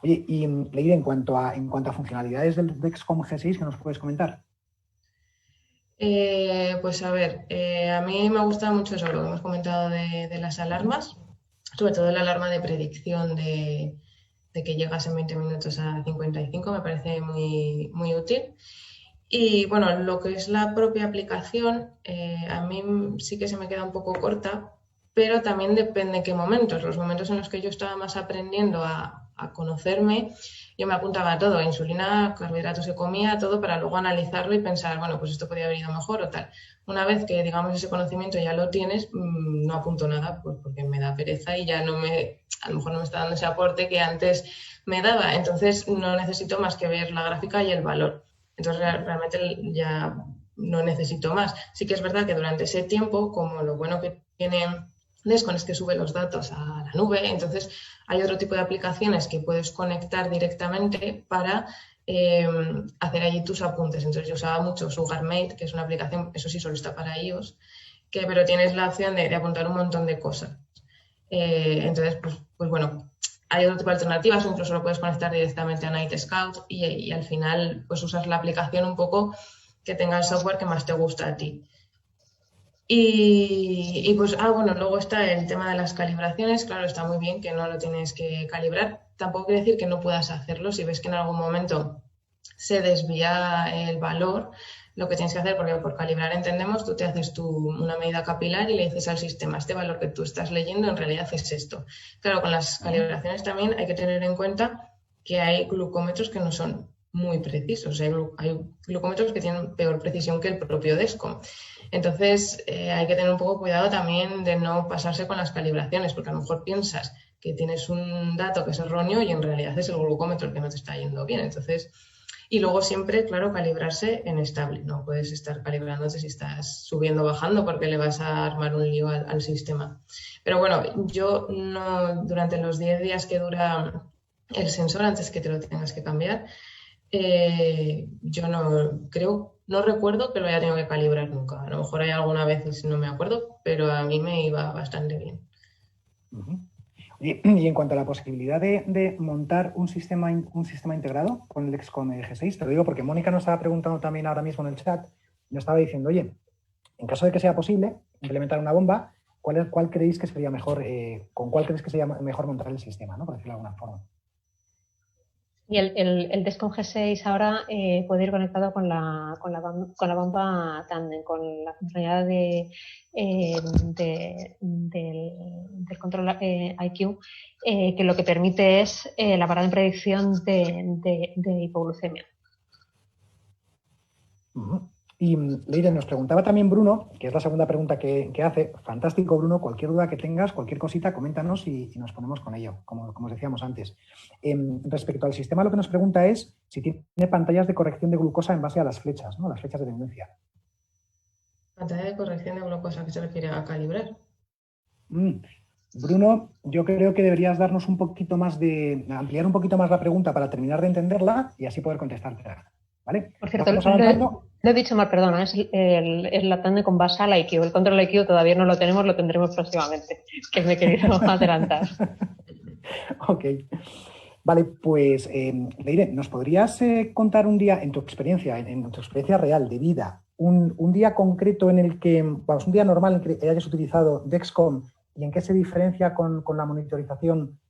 Oye, y Leire, en cuanto a funcionalidades del Dexcom G6, ¿qué nos puedes comentar? Pues a ver, a mí me gusta mucho eso, lo que hemos comentado de las alarmas, sobre todo la alarma de predicción de que llegas en 20 minutos a 55, me parece muy, muy útil. Y bueno, lo que es la propia aplicación, a mí sí que se me queda un poco corta, pero también depende en qué momentos. Los momentos en los que yo estaba más aprendiendo a conocerme, yo me apuntaba a todo, insulina, carbohidratos se comía, todo para luego analizarlo y pensar, bueno, pues esto podría haber ido mejor o tal. Una vez que, digamos, ese conocimiento ya lo tienes, no apunto nada, pues porque me da pereza y ya a lo mejor no me está dando ese aporte que antes me daba. Entonces no necesito más que ver la gráfica y el valor. Entonces realmente ya no necesito más. Sí que es verdad que durante ese tiempo, como lo bueno que tiene Descon es que sube los datos a la nube, entonces hay otro tipo de aplicaciones que puedes conectar directamente para hacer allí tus apuntes. Entonces yo usaba mucho SugarMate, que es una aplicación, eso sí, solo está para iOS, pero tienes la opción de apuntar un montón de cosas. Entonces, pues bueno, hay otro tipo de alternativas, o incluso lo puedes conectar directamente a Night Scout y al final pues usas la aplicación un poco que tenga el software que más te gusta a ti. Y pues, bueno, luego está el tema de las calibraciones. Claro, está muy bien que no lo tienes que calibrar. Tampoco quiere decir que no puedas hacerlo. Si ves que en algún momento se desvía el valor, lo que tienes que hacer, porque por calibrar entendemos, tú te haces una medida capilar y le dices al sistema, este valor que tú estás leyendo en realidad es esto. Claro, con las calibraciones también hay que tener en cuenta que hay glucómetros que no son muy precisos. Hay glucómetros que tienen peor precisión que el propio Descom. Entonces, hay que tener un poco cuidado también de no pasarse con las calibraciones, porque a lo mejor piensas que tienes un dato que es erróneo y en realidad es el glucómetro el que no te está yendo bien. Entonces, y luego siempre, claro, calibrarse en estable. No puedes estar calibrándote si estás subiendo o bajando porque le vas a armar un lío al sistema. Pero bueno, yo no, durante los 10 días que dura el sensor, antes que te lo tengas que cambiar, yo no recuerdo que lo haya tenido que calibrar nunca. A lo mejor hay alguna vez no me acuerdo, pero a mí me iba bastante bien. Y en cuanto a la posibilidad de montar un sistema integrado con el Dexcom G6, te lo digo porque Mónica nos estaba preguntando también ahora mismo en el chat, nos estaba diciendo, oye, en caso de que sea posible implementar una bomba, ¿cuál creéis que sería mejor, con cuál creéis que sería mejor montar el sistema, ¿no? Por decirlo de alguna forma. Y el Descom G6 ahora puede ir conectado con la bomba Tandem, con la funcionalidad del control IQ, que lo que permite es la parada en predicción de hipoglucemia. Y Leire, nos preguntaba también Bruno, que es la segunda pregunta que hace. Fantástico, Bruno, cualquier duda que tengas, cualquier cosita, coméntanos y nos ponemos con ello, como os decíamos antes. Respecto al sistema, lo que nos pregunta es si tiene pantallas de corrección de glucosa en base a las flechas, ¿no? Las flechas de tendencia. ¿Pantalla de corrección de glucosa que se refiere a calibrar? Bruno, yo creo que deberías darnos un poquito más ampliar un poquito más la pregunta para terminar de entenderla y así poder contestártela. ¿Vale? Por cierto, lo he dicho mal, perdona, es la Tandem con base al IQ. El control IQ todavía no lo tenemos, lo tendremos próximamente, que me he querido adelantar. Ok. Vale, pues Leire, ¿nos podrías contar un día, en tu experiencia real de vida, un día concreto en el que, vamos, un día normal en el que hayas utilizado Dexcom y en qué se diferencia con la monitorización,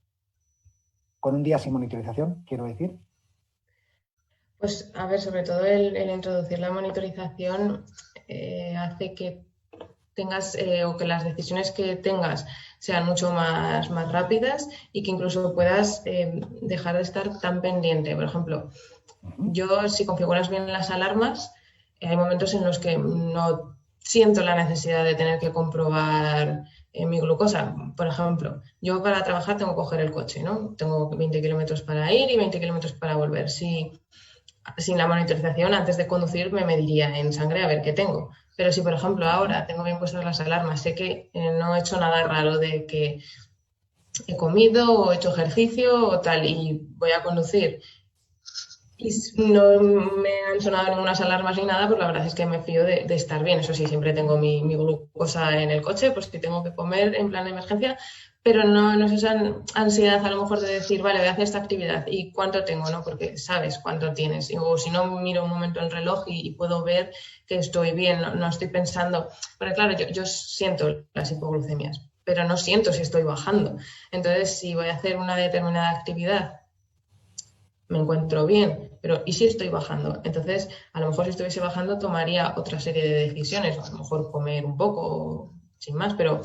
con un día sin monitorización, quiero decir? Pues a ver, sobre todo el introducir la monitorización hace que tengas o que las decisiones que tengas sean mucho más rápidas y que incluso puedas dejar de estar tan pendiente. Por ejemplo, yo si configuras bien las alarmas, hay momentos en los que no siento la necesidad de tener que comprobar mi glucosa. Por ejemplo, yo para trabajar tengo que coger el coche, ¿no? Tengo 20 kilómetros para ir y 20 kilómetros para volver. Sin la monitorización, antes de conducir me mediría en sangre a ver qué tengo. Pero si, por ejemplo, ahora tengo bien puestas las alarmas, sé que no he hecho nada raro de que he comido o he hecho ejercicio o tal y voy a conducir y no me han sonado ninguna alarmas ni nada, pues la verdad es que me fío de estar bien. Eso sí, siempre tengo mi glucosa en el coche, pues si tengo que comer en plan de emergencia, pero no es esa ansiedad a lo mejor de decir, vale, voy a hacer esta actividad y cuánto tengo, ¿no? Porque sabes cuánto tienes. O si no, miro un momento el reloj y puedo ver que estoy bien, no estoy pensando. Porque claro, yo siento las hipoglucemias, pero no siento si estoy bajando. Entonces, si voy a hacer una determinada actividad, me encuentro bien, pero ¿y si estoy bajando? Entonces, a lo mejor si estuviese bajando tomaría otra serie de decisiones, a lo mejor comer un poco, sin más, pero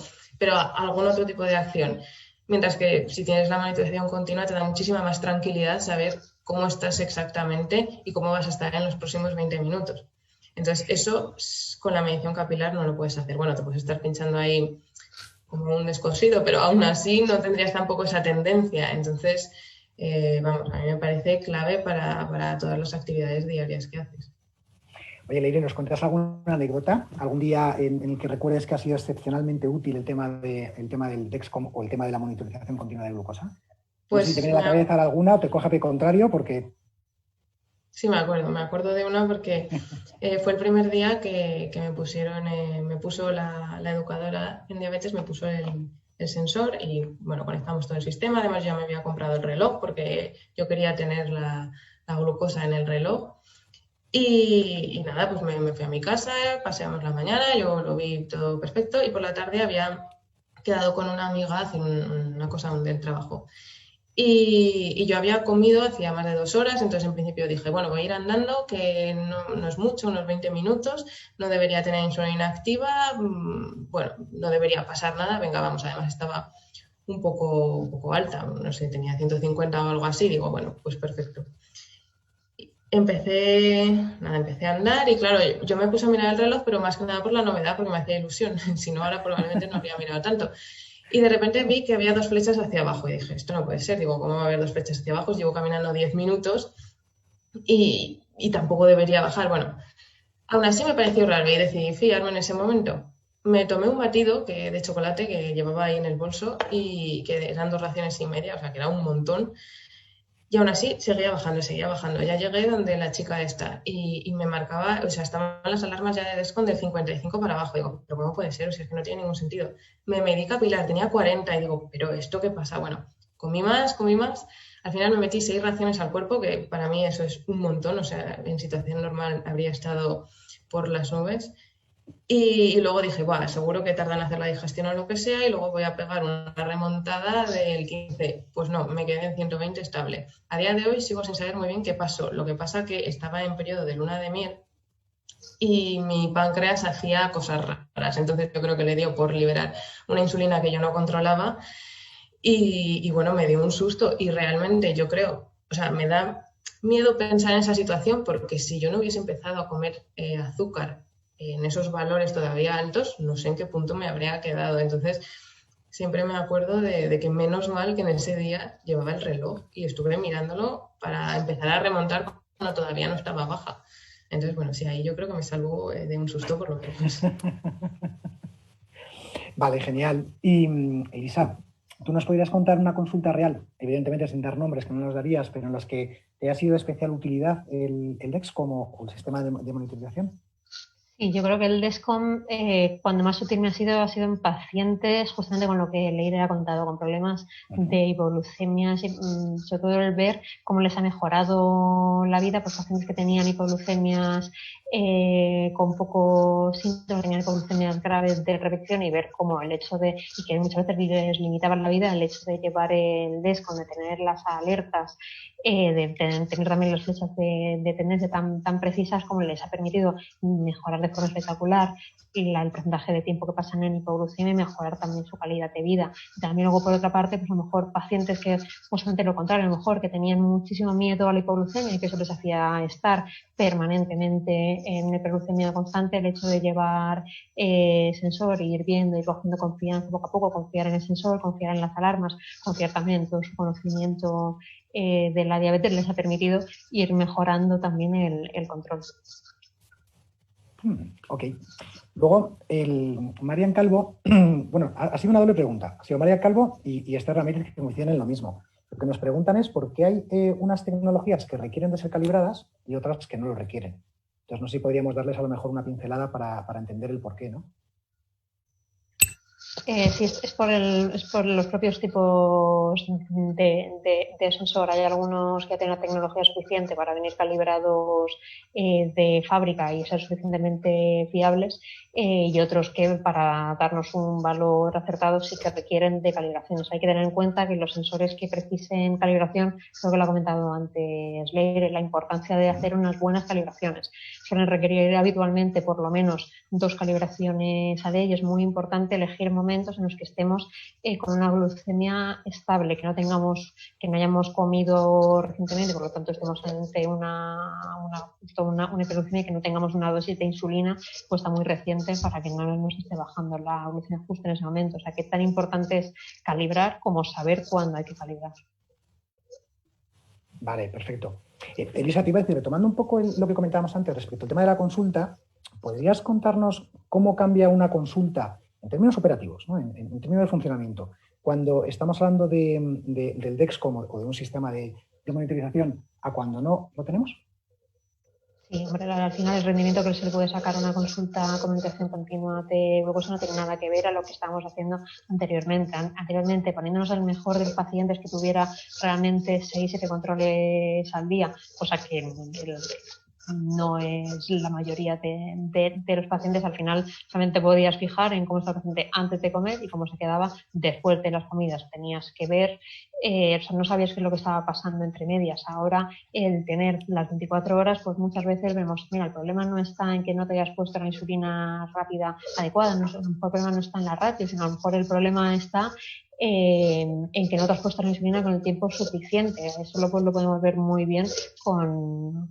algún otro tipo de acción. Mientras que si tienes la monitorización continua te da muchísima más tranquilidad saber cómo estás exactamente y cómo vas a estar en los próximos 20 minutos. Entonces, eso con la medición capilar no lo puedes hacer. Bueno, te puedes estar pinchando ahí como un descosido, pero aún así no tendrías tampoco esa tendencia. Entonces, vamos, a mí me parece clave para todas las actividades diarias que haces. Oye, Leire, ¿nos cuentas alguna anécdota? ¿Algún día en el que recuerdes que ha sido excepcionalmente útil el tema del Dexcom o el tema de la monitorización continua de glucosa? No sé si te Pues viene a la cabeza alguna o te coja pie contrario, porque... sí, me acuerdo de una porque fue el primer día que me pusieron, me puso la educadora en diabetes, me puso el sensor y bueno, conectamos todo el sistema. Además, ya me había comprado el reloj porque yo quería tener la glucosa en el reloj. Y nada, pues me fui a mi casa, paseamos la mañana, yo lo vi todo perfecto y por la tarde había quedado con una amiga a hacer una cosa del trabajo. Y yo había comido hacía más de 2 horas, entonces en principio dije, bueno, voy a ir andando, que no es mucho, unos 20 minutos, no debería tener insulina activa, bueno, no debería pasar nada, venga, vamos, además estaba un poco alta, no sé, tenía 150 o algo así, digo, bueno, pues perfecto. Empecé a andar y claro, yo me puse a mirar el reloj, pero más que nada por la novedad, porque me hacía ilusión, si no ahora probablemente no habría mirado tanto. Y de repente vi que había 2 flechas hacia abajo y dije, esto no puede ser, digo, ¿cómo va a haber 2 flechas hacia abajo? Llevo caminando 10 minutos y tampoco debería bajar. Bueno, aún así me pareció raro y decidí fiarme en ese momento. Me tomé un batido de chocolate que llevaba ahí en el bolso y que eran 2 raciones y media, o sea que era un montón. Y aún así seguía bajando, seguía bajando. Ya llegué donde la chica está y me marcaba, o sea, estaban las alarmas ya de Dexcom del 55 para abajo. Digo, ¿pero cómo puede ser? O sea, es que no tiene ningún sentido. Me medí capilar, tenía 40 y digo, ¿pero esto qué pasa? Bueno, comí más. Al final me metí 6 raciones al cuerpo, que para mí eso es un montón. O sea, en situación normal habría estado por las nubes. Y luego dije, bueno, seguro que tardan en hacer la digestión o lo que sea, y luego voy a pegar una remontada del 15. Pues no, me quedé en 120 estable. A día de hoy sigo sin saber muy bien qué pasó. Lo que pasa que estaba en periodo de luna de miel y mi páncreas hacía cosas raras. Entonces yo creo que le dio por liberar una insulina que yo no controlaba y bueno, me dio un susto. Y realmente yo creo, o sea, me da miedo pensar en esa situación porque si yo no hubiese empezado a comer azúcar en esos valores todavía altos, no sé en qué punto me habría quedado. Entonces, siempre me acuerdo de que menos mal que en ese día llevaba el reloj y estuve mirándolo para empezar a remontar cuando todavía no estaba baja. Entonces, bueno, sí, ahí yo creo que me salvo de un susto por lo menos. Vale, genial. Y Elisa, ¿tú nos podrías contar una consulta real? Evidentemente sin dar nombres, que no nos darías, pero en las que te ha sido de especial utilidad el Dexcom o el sistema de monitorización. Y yo creo que el Dexcom, cuando más útil me ha sido en pacientes, justamente con lo que Leire ha contado, con problemas de hipoglucemias, sobre todo el ver cómo les ha mejorado la vida, pues pacientes que tenían hipoglucemias con pocos síntomas, tenían hipoglucemias graves de repetición y ver cómo el hecho de, y que muchas veces les limitaban la vida, el hecho de llevar el Dexcom, de tener las alertas, de tener también las flechas de tendencia tan precisas, como les ha permitido mejorar de forma espectacular el porcentaje de tiempo que pasan en hipoglucemia y mejorar también su calidad de vida. Y también luego, por otra parte, pues a lo mejor pacientes que justamente lo contrario, a lo mejor que tenían muchísimo miedo a la hipoglucemia y que eso les hacía estar permanentemente en hiperglucemia constante, el hecho de llevar sensor, ir viendo y cogiendo confianza poco a poco, confiar en el sensor, confiar en las alarmas, confiar también en todo su conocimiento de la diabetes, les ha permitido ir mejorando también el control. Ok. Luego, Marian Calvo, bueno, ha sido una doble pregunta. Ha sido Marian Calvo y Esther Ramírez que coinciden en lo mismo. Lo que nos preguntan es por qué hay unas tecnologías que requieren de ser calibradas y otras que no lo requieren. Entonces, no sé si podríamos darles a lo mejor una pincelada para entender el por qué, ¿no? Sí, es por los propios tipos de sensor. Hay algunos que tienen la tecnología suficiente para venir calibrados de fábrica y ser suficientemente fiables y otros que para darnos un valor acertado sí que requieren de calibraciones. Hay que tener en cuenta que los sensores que precisen calibración, creo que lo ha comentado antes Leire, la importancia de hacer unas buenas calibraciones. Suelen requerir habitualmente por lo menos 2 calibraciones a día y es muy importante elegir momentos en los que estemos con una glucemia estable, que no hayamos comido recientemente, por lo tanto estemos ante una hiperglucemia y que no tengamos una dosis de insulina puesta muy reciente para que no nos esté bajando la glucemia justo en ese momento. O sea, que tan importante es calibrar como saber cuándo hay que calibrar. Vale, perfecto. Elisa, te iba a decir, retomando un poco lo que comentábamos antes respecto al tema de la consulta, ¿podrías contarnos cómo cambia una consulta en términos operativos, ¿no? en términos de funcionamiento, cuando estamos hablando del Dexcom o de un sistema de monitorización a cuando no lo tenemos? Sí, hombre, al final el rendimiento que se le puede sacar a una consulta con monitorización continua de glucosa no tiene nada que ver a lo que estábamos haciendo anteriormente. Anteriormente, poniéndonos al mejor de los pacientes que tuviera realmente 6-7 controles al día, cosa que no es la mayoría de los pacientes. Al final solamente podías fijar en cómo estaba el paciente antes de comer y cómo se quedaba después de las comidas. Tenías que ver, o sea, no sabías qué es lo que estaba pasando entre medias. Ahora, el tener las 24 horas, pues muchas veces vemos, mira, el problema no está en que no te hayas puesto la insulina rápida adecuada, no, el problema no está en la ratio, sino a lo mejor el problema está en que no te has puesto la insulina con el tiempo suficiente. Eso lo podemos ver muy bien con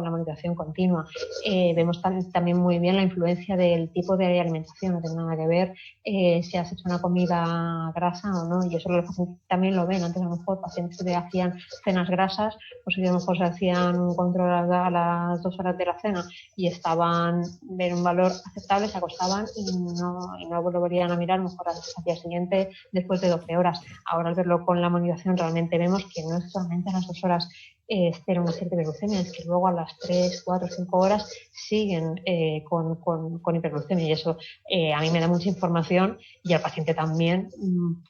la monitorización continua. Vemos también muy bien la influencia del tipo de alimentación, no tiene nada que ver si has hecho una comida grasa o no, y eso los pacientes también lo ven. Antes a lo mejor pacientes que hacían cenas grasas, pues a lo mejor se hacían un control a las 2 horas de la cena y estaban en un valor aceptable, se acostaban y no volverían a mirar, mejor al día siguiente después de 12 horas. Ahora al verlo con la monitorización realmente vemos que no es solamente a las 2 horas tener una cierta hiperglucemia, es que luego a las 3, 4, 5 horas siguen con hiperglucemia, y eso a mí me da mucha información y al paciente también,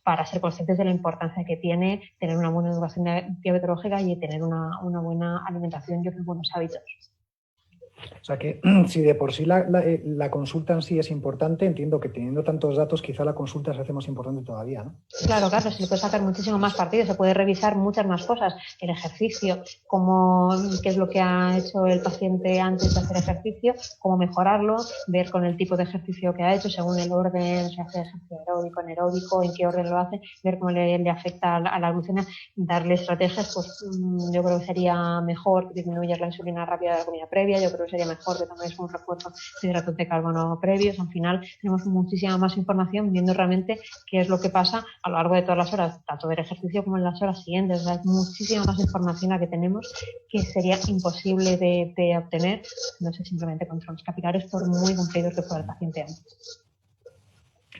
para ser conscientes de la importancia que tiene tener una buena educación diabetológica y tener una buena alimentación y unos buenos hábitos. O sea que si de por sí la consulta en sí es importante, entiendo que teniendo tantos datos quizá la consulta se hace más importante todavía, ¿no? Claro, se le puede sacar muchísimo más partido, se puede revisar muchas más cosas, el ejercicio, qué es lo que ha hecho el paciente antes de hacer ejercicio, cómo mejorarlo, ver con el tipo de ejercicio que ha hecho, según el orden, si hace ejercicio aeróbico, anaeróbico, en qué orden lo hace, ver cómo le afecta a la glucemia, darle estrategias, pues yo creo que sería mejor que disminuyas la insulina rápida de la comida previa, yo creo que sería mejor que tomes un refuerzo de hidratos de carbono previos. Al final tenemos muchísima más información viendo realmente qué es lo que pasa a lo largo de todas las horas, tanto del ejercicio como en las horas siguientes. O sea, es muchísima más información la que tenemos que sería imposible de obtener, no sé, simplemente controles capilares por muy cumplidos que fuera el paciente antes.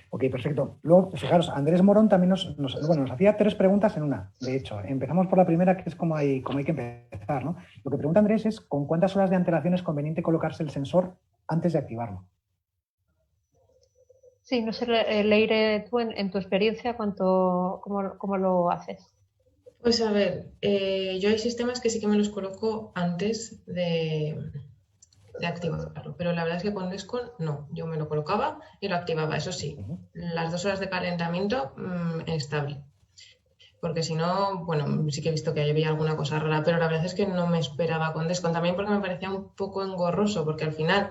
Ok, perfecto. Luego, fijaros, Andrés Morón también nos hacía 3 preguntas en una. De hecho, empezamos por la primera, que es como hay que empezar, ¿no? Lo que pregunta Andrés es ¿con cuántas horas de antelación es conveniente colocarse el sensor antes de activarlo? Sí, no sé, Leire, tú en tu experiencia, ¿cómo lo haces? Pues a ver, yo hay sistemas que sí que me los coloco antes de activarlo, pero la verdad es que con Descon no, yo me lo colocaba y lo activaba, eso sí, las 2 horas de calentamiento estable, porque si no, bueno, sí que he visto que había alguna cosa rara, pero la verdad es que no me esperaba con Descon, también porque me parecía un poco engorroso, porque al final,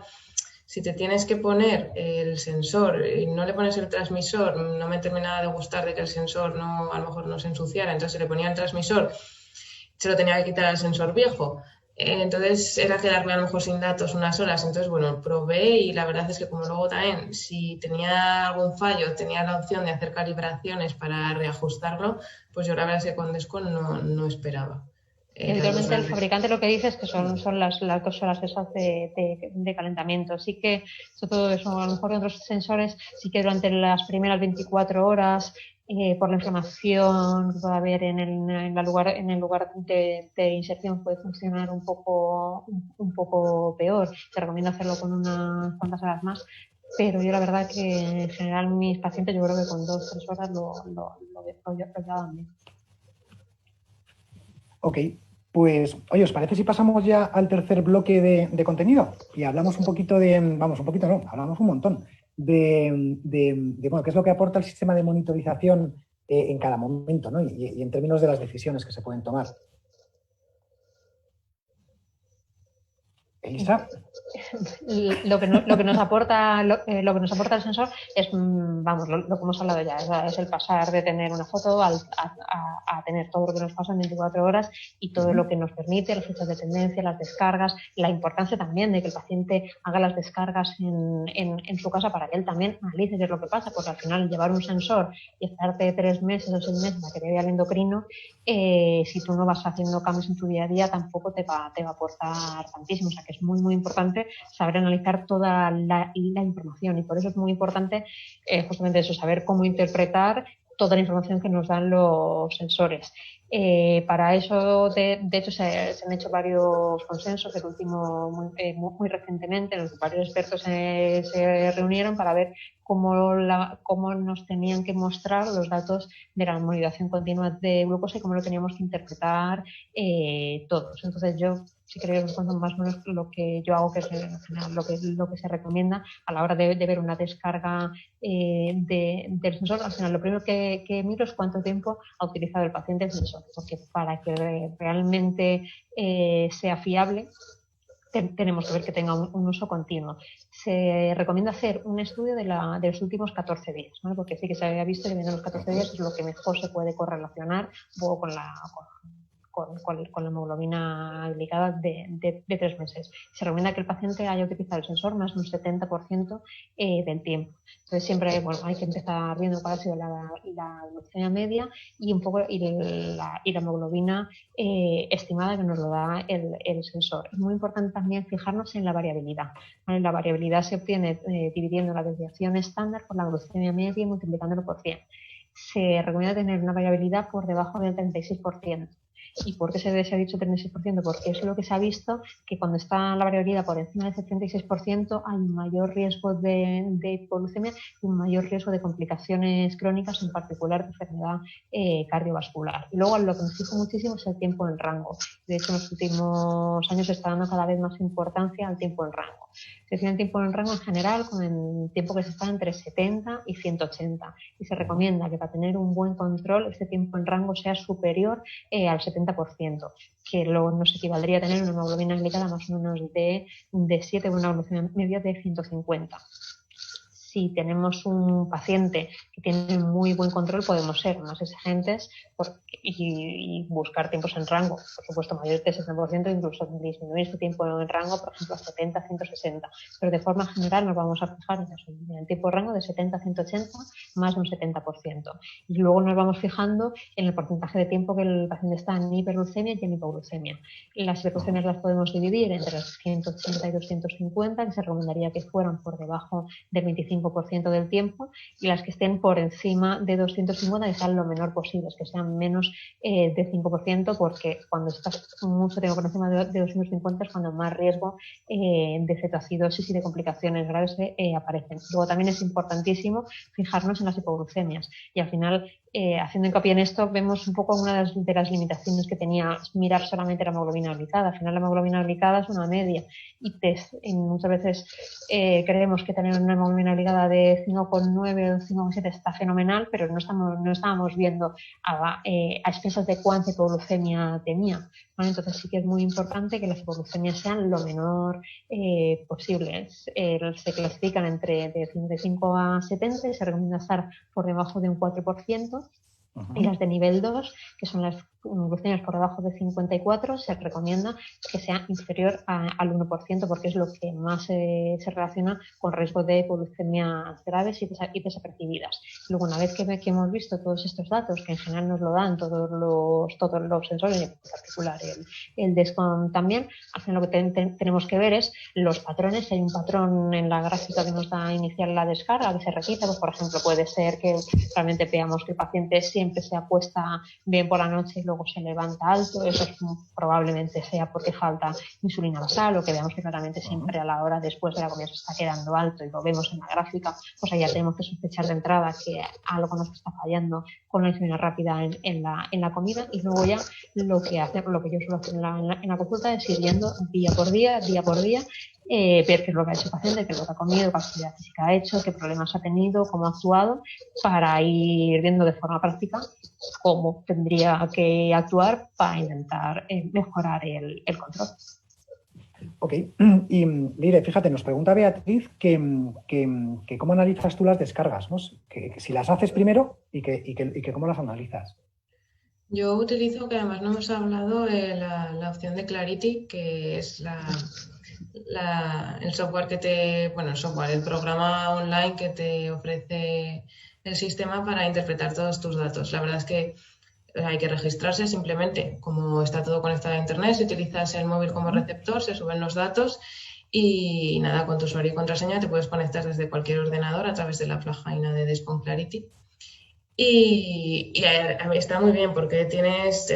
si te tienes que poner el sensor y no le pones el transmisor, no me terminaba de gustar de que el sensor no, a lo mejor no se ensuciara, entonces se le ponía el transmisor, se lo tenía que quitar al sensor viejo. Entonces era quedarme a lo mejor sin datos unas horas. Entonces, bueno, probé y la verdad es que como luego también, si tenía algún fallo, tenía la opción de hacer calibraciones para reajustarlo, pues yo la verdad es que con Descon no esperaba. Habitualmente el fabricante lo que dice es que son las 2 horas esas de calentamiento. Sí que, sobre todo eso, a lo mejor en otros sensores, sí que durante las primeras 24 horas, por la inflamación que puede haber en el lugar de inserción, puede funcionar un poco peor. Te recomiendo hacerlo con unas cuantas horas más. Pero yo la verdad que en general mis pacientes, yo creo que con 2-3 horas lo llevaban bien. Ok, pues, oye, ¿os parece si pasamos ya al tercer bloque de contenido? Y hablamos un poquito hablamos un montón de bueno, qué es lo que aporta el sistema de monitorización en cada momento, ¿no? Y en términos de las decisiones que se pueden tomar. Elisa. lo que nos aporta el sensor es, vamos, lo que hemos hablado ya, es el pasar de tener una foto a tener todo lo que nos pasa en 24 horas y todo lo que nos permite, las fechas de tendencia, las descargas, la importancia también de que el paciente haga las descargas en su casa para que él también analice qué es lo que pasa, porque al final llevar un sensor y estarte 3 meses o 6 meses a que te vea el endocrino, si tú no vas haciendo cambios en tu día a día, tampoco te va a aportar tantísimo. O sea que es muy, muy importante saber analizar toda la información, y por eso es muy importante justamente eso, saber cómo interpretar toda la información que nos dan los sensores. Para eso, de hecho, se han hecho varios consensos, el último muy recientemente, en los que varios expertos se reunieron para ver cómo nos tenían que mostrar los datos de la monitorización continua de glucosa y cómo lo teníamos que interpretar todos. Entonces, yo, si queréis, os cuento más o menos lo que yo hago, que es lo que se recomienda a la hora de ver una descarga del sensor. Al final, lo primero que miro es cuánto tiempo ha utilizado el paciente el sensor, porque para que realmente sea fiable, tenemos que ver que tenga un uso continuo. Se recomienda hacer un estudio de los últimos 14 días, ¿no? Porque sí que se había visto que en los 14 días es lo que mejor se puede correlacionar un poco con la hemoglobina glicada de 3 meses. Se recomienda que el paciente haya utilizado el sensor más de un 70% del tiempo. Entonces siempre hay que empezar viendo cuál ha sido la glucemia media y un poco la hemoglobina estimada que nos lo da el sensor. Es muy importante también fijarnos en la variabilidad. ¿Vale? La variabilidad se obtiene dividiendo la desviación estándar por la glucemia media y multiplicándolo por 100. Se recomienda tener una variabilidad por debajo del 36%. ¿Y por qué se ha dicho 36%? Porque es lo que se ha visto, que cuando está la variabilidad por encima del 36% hay un mayor riesgo de hipoglucemia y un mayor riesgo de complicaciones crónicas, en particular de enfermedad cardiovascular. Y luego lo que nos fijo muchísimo es el tiempo en rango. De hecho, en los últimos años se está dando cada vez más importancia al tiempo en rango. Se tiene tiempo en rango en general con el tiempo que se está entre 70 y 180. Y se recomienda que para tener un buen control este tiempo en rango sea superior al 70%, que nos equivaldría a tener una hemoglobina glicada más o menos de 7 o una glucemia media de 150. Si tenemos un paciente que tiene muy buen control, podemos ser más exigentes y buscar tiempos en rango, por supuesto, mayores de 60%, incluso disminuir este tiempo en rango, por ejemplo, a 70, 160. Pero de forma general nos vamos a fijar en el tiempo de rango de 70 a 180, más de un 70%. Y luego nos vamos fijando en el porcentaje de tiempo que el paciente está en hiperglucemia y en hipoglucemia. Las hiperglucemias las podemos dividir entre las 180 y 250, que se recomendaría que fueran por debajo del 25% del tiempo, y las que estén por encima de 250 que sean lo menor posible, que sean menos de 5%, porque cuando estás mucho tiempo por encima de 250 es cuando más riesgo de cetoacidosis y de complicaciones graves aparecen. Luego también es importantísimo fijarnos en las hipoglucemias, y al final, haciendo hincapié en esto, vemos un poco una de las limitaciones que tenía mirar solamente la hemoglobina glicada. Al final la hemoglobina glicada es una media y muchas veces creemos que tener una hemoglobina glicada de 5,9 o 5,7 está fenomenal, pero no estábamos viendo a expensas de cuánta hipoglucemia tenía, ¿vale? Entonces sí que es muy importante que las hipoglucemias sean lo menor posible. Se clasifican entre de 5 a 70 y se recomienda estar por debajo de un 4%. Y las de nivel 2, que son las glucemias por debajo de 54, se recomienda que sea inferior al 1%, porque es lo que más se relaciona con riesgo de hipoglucemias graves y desapercibidas. Luego, una vez que hemos visto todos estos datos, que en general nos lo dan todos los sensores, en particular el DESCON también, al final lo que tenemos que ver es los patrones. Hay un patrón en la gráfica que nos da inicial la descarga, que se repite, pues, por ejemplo, puede ser que realmente veamos que el paciente siempre se acuesta bien por la noche y luego se levanta alto. Eso probablemente sea porque falta insulina basal, o que veamos que claramente siempre a la hora después de la comida se está quedando alto y lo vemos en la gráfica. Pues ahí ya tenemos que sospechar de entrada que algo nos está fallando con la insulina rápida en la comida. Y luego ya lo que yo suelo hacer en la consulta es ir viendo día por día, ver qué es lo que ha hecho el paciente, qué es lo que ha comido, qué actividad física ha hecho, qué problemas ha tenido, cómo ha actuado, para ir viendo de forma práctica cómo tendría que actuar para intentar mejorar el control. Ok, y Lire, fíjate, nos pregunta Beatriz que cómo analizas tú las descargas, ¿no? Que si las haces primero y que cómo las analizas. Yo utilizo, que además no hemos hablado, la opción de Clarity, que es el software bueno, el programa online que te ofrece el sistema para interpretar todos tus datos. La verdad es que hay que registrarse simplemente, como está todo conectado a Internet, si utilizas el móvil como receptor, se suben los datos y nada, con tu usuario y contraseña te puedes conectar desde cualquier ordenador a través de la página de Despon Clarity. A mí está muy bien porque tienes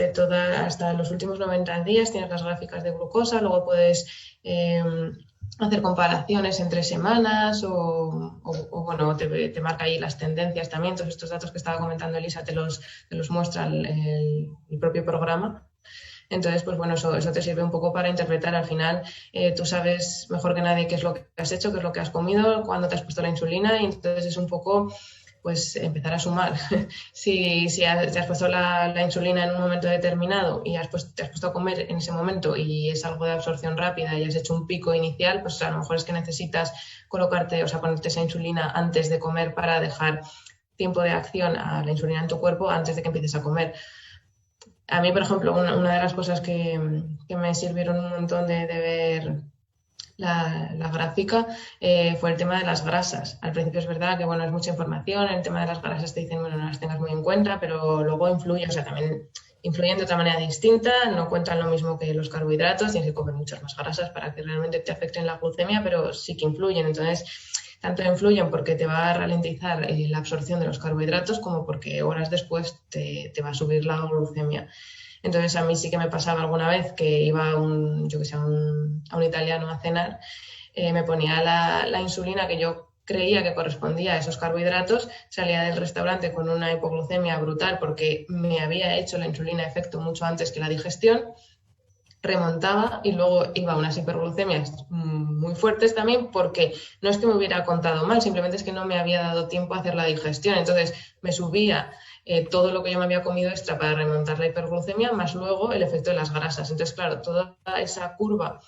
hasta los últimos 90 días, tienes las gráficas de glucosa, luego puedes hacer comparaciones entre semanas bueno, te marca ahí las tendencias también. Todos estos datos que estaba comentando Elisa te los muestra el propio programa. Entonces, pues bueno, eso te sirve un poco para interpretar. Al final, tú sabes mejor que nadie qué es lo que has hecho, qué es lo que has comido, cuándo te has puesto la insulina y entonces es un poco pues empezar a sumar. Si te has puesto la insulina en un momento determinado y te has puesto a comer en ese momento y es algo de absorción rápida y has hecho un pico inicial, pues a lo mejor es que necesitas ponerte esa insulina antes de comer para dejar tiempo de acción a la insulina en tu cuerpo antes de que empieces a comer. A mí, por ejemplo, una de las cosas que me sirvieron un montón de ver la gráfica fue el tema de las grasas. Al principio es verdad que bueno, es mucha información, el tema de las grasas te dicen, bueno, no las tengas muy en cuenta, pero luego influye, o sea, también influyen de otra manera distinta, no cuentan lo mismo que los carbohidratos, tienes que comer muchas más grasas para que realmente te afecten la glucemia, pero sí que influyen. Entonces, tanto influyen porque te va a ralentizar la absorción de los carbohidratos como porque horas después te va a subir la glucemia. Entonces a mí sí que me pasaba alguna vez que iba a un italiano a cenar, me ponía la insulina que yo creía que correspondía a esos carbohidratos, salía del restaurante con una hipoglucemia brutal porque me había hecho la insulina efecto mucho antes que la digestión, remontaba y luego iba a unas hiperglucemias muy fuertes también porque no es que me hubiera contado mal, simplemente es que no me había dado tiempo a hacer la digestión. Entonces me subía todo lo que yo me había comido extra para remontar la hiperglucemia, más luego el efecto de las grasas. Entonces, claro, toda esa curva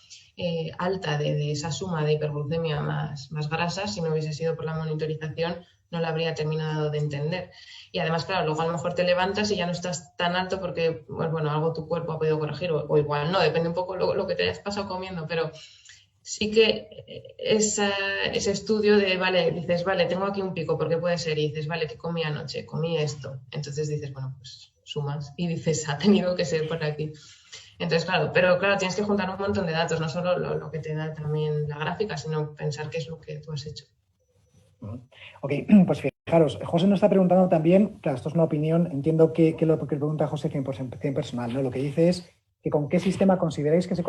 alta de esa suma de hiperglucemia más grasas, si no hubiese sido por la monitorización, no la habría terminado de entender. Y además, claro, luego a lo mejor te levantas y ya no estás tan alto porque, pues, bueno, algo tu cuerpo ha podido corregir o igual no, depende un poco lo que te hayas pasado comiendo, pero sí que ese estudio de, vale, dices, vale, tengo aquí un pico, ¿por qué puede ser? Y dices, vale, ¿qué comí anoche? Comí esto. Entonces dices, bueno, pues sumas y dices, ha tenido que ser por aquí. Entonces, claro, pero claro, tienes que juntar un montón de datos, no solo lo que te da también la gráfica, sino pensar qué es lo que tú has hecho. Ok, pues fijaros, José nos está preguntando también, claro, esto es una opinión, entiendo que lo que pregunta José 100% personal, ¿no? Lo que dice es que con qué sistema consideráis que se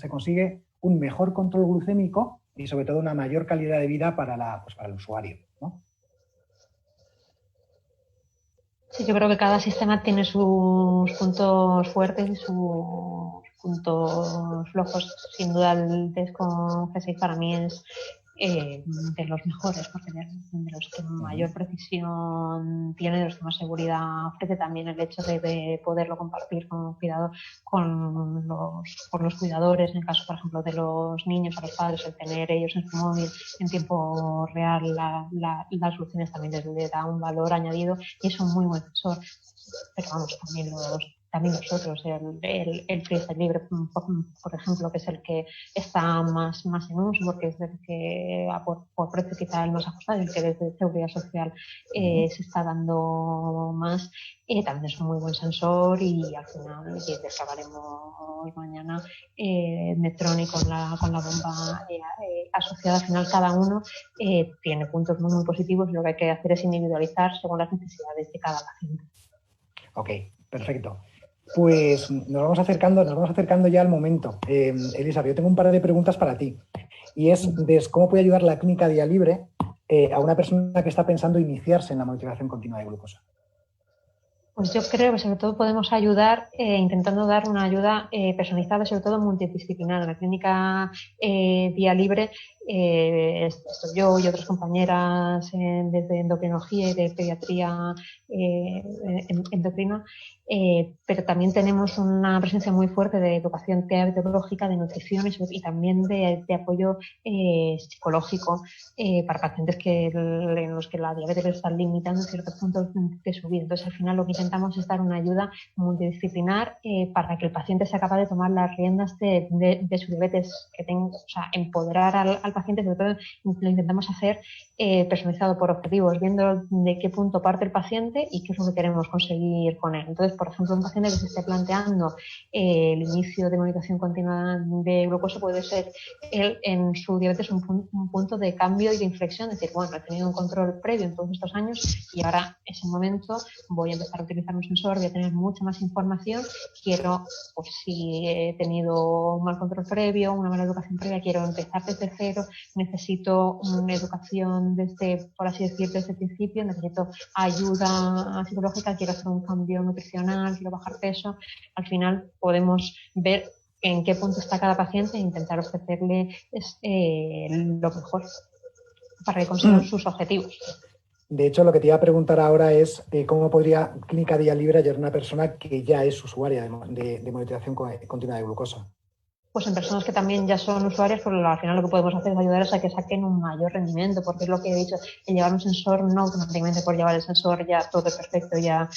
consigue un mejor control glucémico y sobre todo una mayor calidad de vida para el usuario, ¿no? Sí, yo creo que cada sistema tiene sus puntos fuertes y sus puntos flojos. Sin duda el test con G6 para mí es de los mejores, porque de los que mayor precisión tiene, de los que más seguridad ofrece. También el hecho de poderlo compartir con cuidado con los cuidadores, en el caso, por ejemplo, de los niños, a los padres, el tener ellos en su móvil en tiempo real las soluciones también les da un valor añadido y es un muy buen sensor. Pero vamos, también nosotros, el freestyle libre, por ejemplo, que es el que está más en uso, porque es el que por precio quizá el más ajustado, el que desde Seguridad Social se está dando más, también es un muy buen sensor y al final, y descargaremos mañana, Medtronic con la bomba asociada, al final cada uno tiene puntos muy positivos y lo que hay que hacer es individualizar según las necesidades de cada paciente. Ok, perfecto. Pues nos vamos acercando ya al momento. Elisa, yo tengo un par de preguntas para ti. Y es cómo puede ayudar la clínica Día Libre a una persona que está pensando iniciarse en la monitorización continua de glucosa. Pues yo creo que sobre todo podemos ayudar intentando dar una ayuda personalizada, sobre todo multidisciplinar. En la clínica Día Libre estoy yo y otras compañeras desde endocrinología y de pediatría endocrina, pero también tenemos una presencia muy fuerte de educación teológica, de nutrición y también de apoyo psicológico para pacientes en los que la diabetes les está limitando en ciertos puntos de su vida. Entonces, al final lo que intentamos es dar una ayuda multidisciplinar para que el paciente sea capaz de tomar las riendas de su diabetes, que tenga, o sea, empoderar al paciente, sobre todo lo intentamos hacer personalizado por objetivos, viendo de qué punto parte el paciente y qué es lo que queremos conseguir con él. Entonces, por ejemplo, un paciente que se esté planteando el inicio de monitorización continua de glucosa puede ser él en su diabetes un punto de cambio y de inflexión, es decir, bueno, he tenido un control previo en todos estos años y ahora es el momento, voy a empezar a utilizar un sensor, voy a tener mucha más información, quiero, pues si he tenido un mal control previo, una mala educación previa, quiero empezar desde cero, necesito una educación desde, por así decir, desde el principio, necesito ayuda psicológica, quiero hacer un cambio nutricional, quiero bajar peso. Al final podemos ver en qué punto está cada paciente e intentar ofrecerle lo mejor para que consiga sus objetivos. De hecho, lo que te iba a preguntar ahora es cómo podría Clínica Día Libre ayudar a una persona que ya es usuaria de monitorización continua de glucosa. Pues en personas que también ya son usuarias, pues al final lo que podemos hacer es ayudarles a que saquen un mayor rendimiento, porque es lo que he dicho, el llevar un sensor no automáticamente por llevar el sensor ya todo es perfecto, ya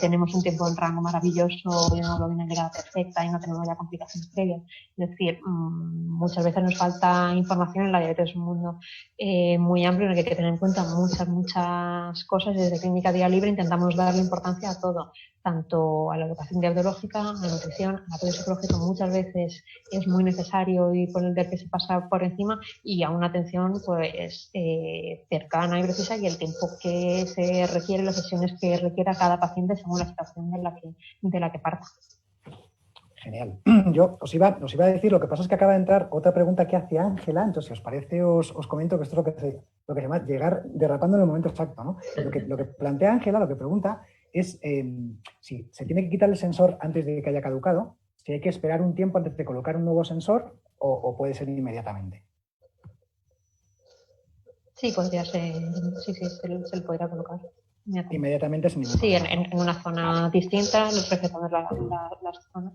tenemos un tiempo en rango maravilloso y una hemoglobina llegada perfecta y no tenemos ya complicaciones previas. Es decir, muchas veces nos falta información. En la diabetes es un mundo muy amplio en el que hay que tener en cuenta muchas cosas y desde Clínica Día Libre intentamos darle importancia a todo, tanto a la educación diabetológica, a la nutrición, al apoyo psicológico. Muchas veces es muy necesario y por el del que se pasa por encima, y a una atención pues cercana y precisa y el tiempo que se requiere, las sesiones que requiera cada paciente según la situación de la que parta. Genial. Yo os iba a decir, lo que pasa es que acaba de entrar otra pregunta que hace Ángela, entonces si os parece os comento que esto es lo que se llama llegar derrapando en el momento exacto, ¿no? Lo que plantea Ángela, lo que pregunta es si se tiene que quitar el sensor antes de que haya caducado, si hay que esperar un tiempo antes de colocar un nuevo sensor o puede ser inmediatamente. Sí, podría ser, sí, se le podría colocar. Inmediatamente sin ningún problema. En una zona distinta, respetando las zonas.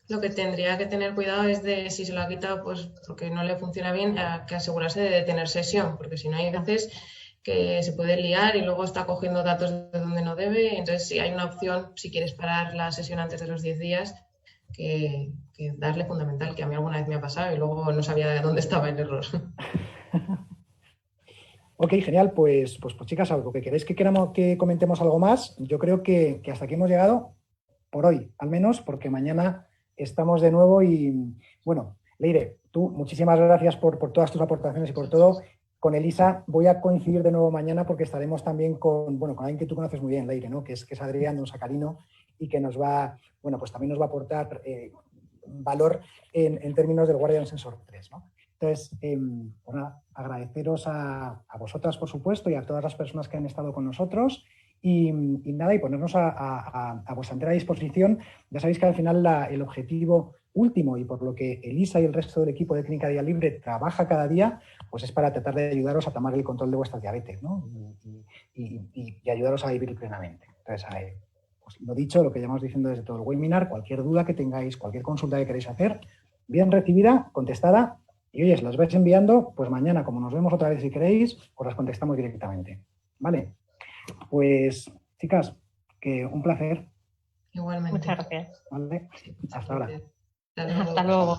Lo que tendría que tener cuidado es de si se lo ha quitado pues porque no le funciona bien, que asegurarse de tener sesión, porque si no hay veces que se puede liar y luego está cogiendo datos de donde no debe. Entonces, si hay una opción, si quieres parar la sesión antes de los 10 días, que darle fundamental, que a mí alguna vez me ha pasado y luego no sabía de dónde estaba el error. Ok, genial. Pues chicas, algo que queréis que comentemos algo más. Yo creo que hasta aquí hemos llegado por hoy, al menos, porque mañana estamos de nuevo y, bueno, Leire, tú, muchísimas gracias por todas tus aportaciones y por todo. Con Elisa voy a coincidir de nuevo mañana porque estaremos también con alguien que tú conoces muy bien, Leire, ¿no? Que es Adrián Don Sacarino y que nos va, pues también nos va a aportar valor en términos del Guardian Sensor 3, ¿no? Entonces, pues nada, agradeceros a vosotras, por supuesto, y a todas las personas que han estado con nosotros y ponernos a vuestra entera disposición. Ya sabéis que al final el objetivo último y por lo que Elisa y el resto del equipo de Clínica Día Libre trabaja cada día, pues es para tratar de ayudaros a tomar el control de vuestra diabetes, ¿no? Y ayudaros a vivir plenamente. Entonces, pues lo dicho, lo que llevamos diciendo desde todo el webinar, cualquier duda que tengáis, cualquier consulta que queréis hacer, bien recibida, contestada. Y oye, si las vais enviando, pues mañana, como nos vemos otra vez si queréis, os las contestamos directamente. ¿Vale? Pues, chicas, que un placer. Igualmente. Muchas gracias. ¿Vale? Hasta ahora. Hasta luego. Hasta luego.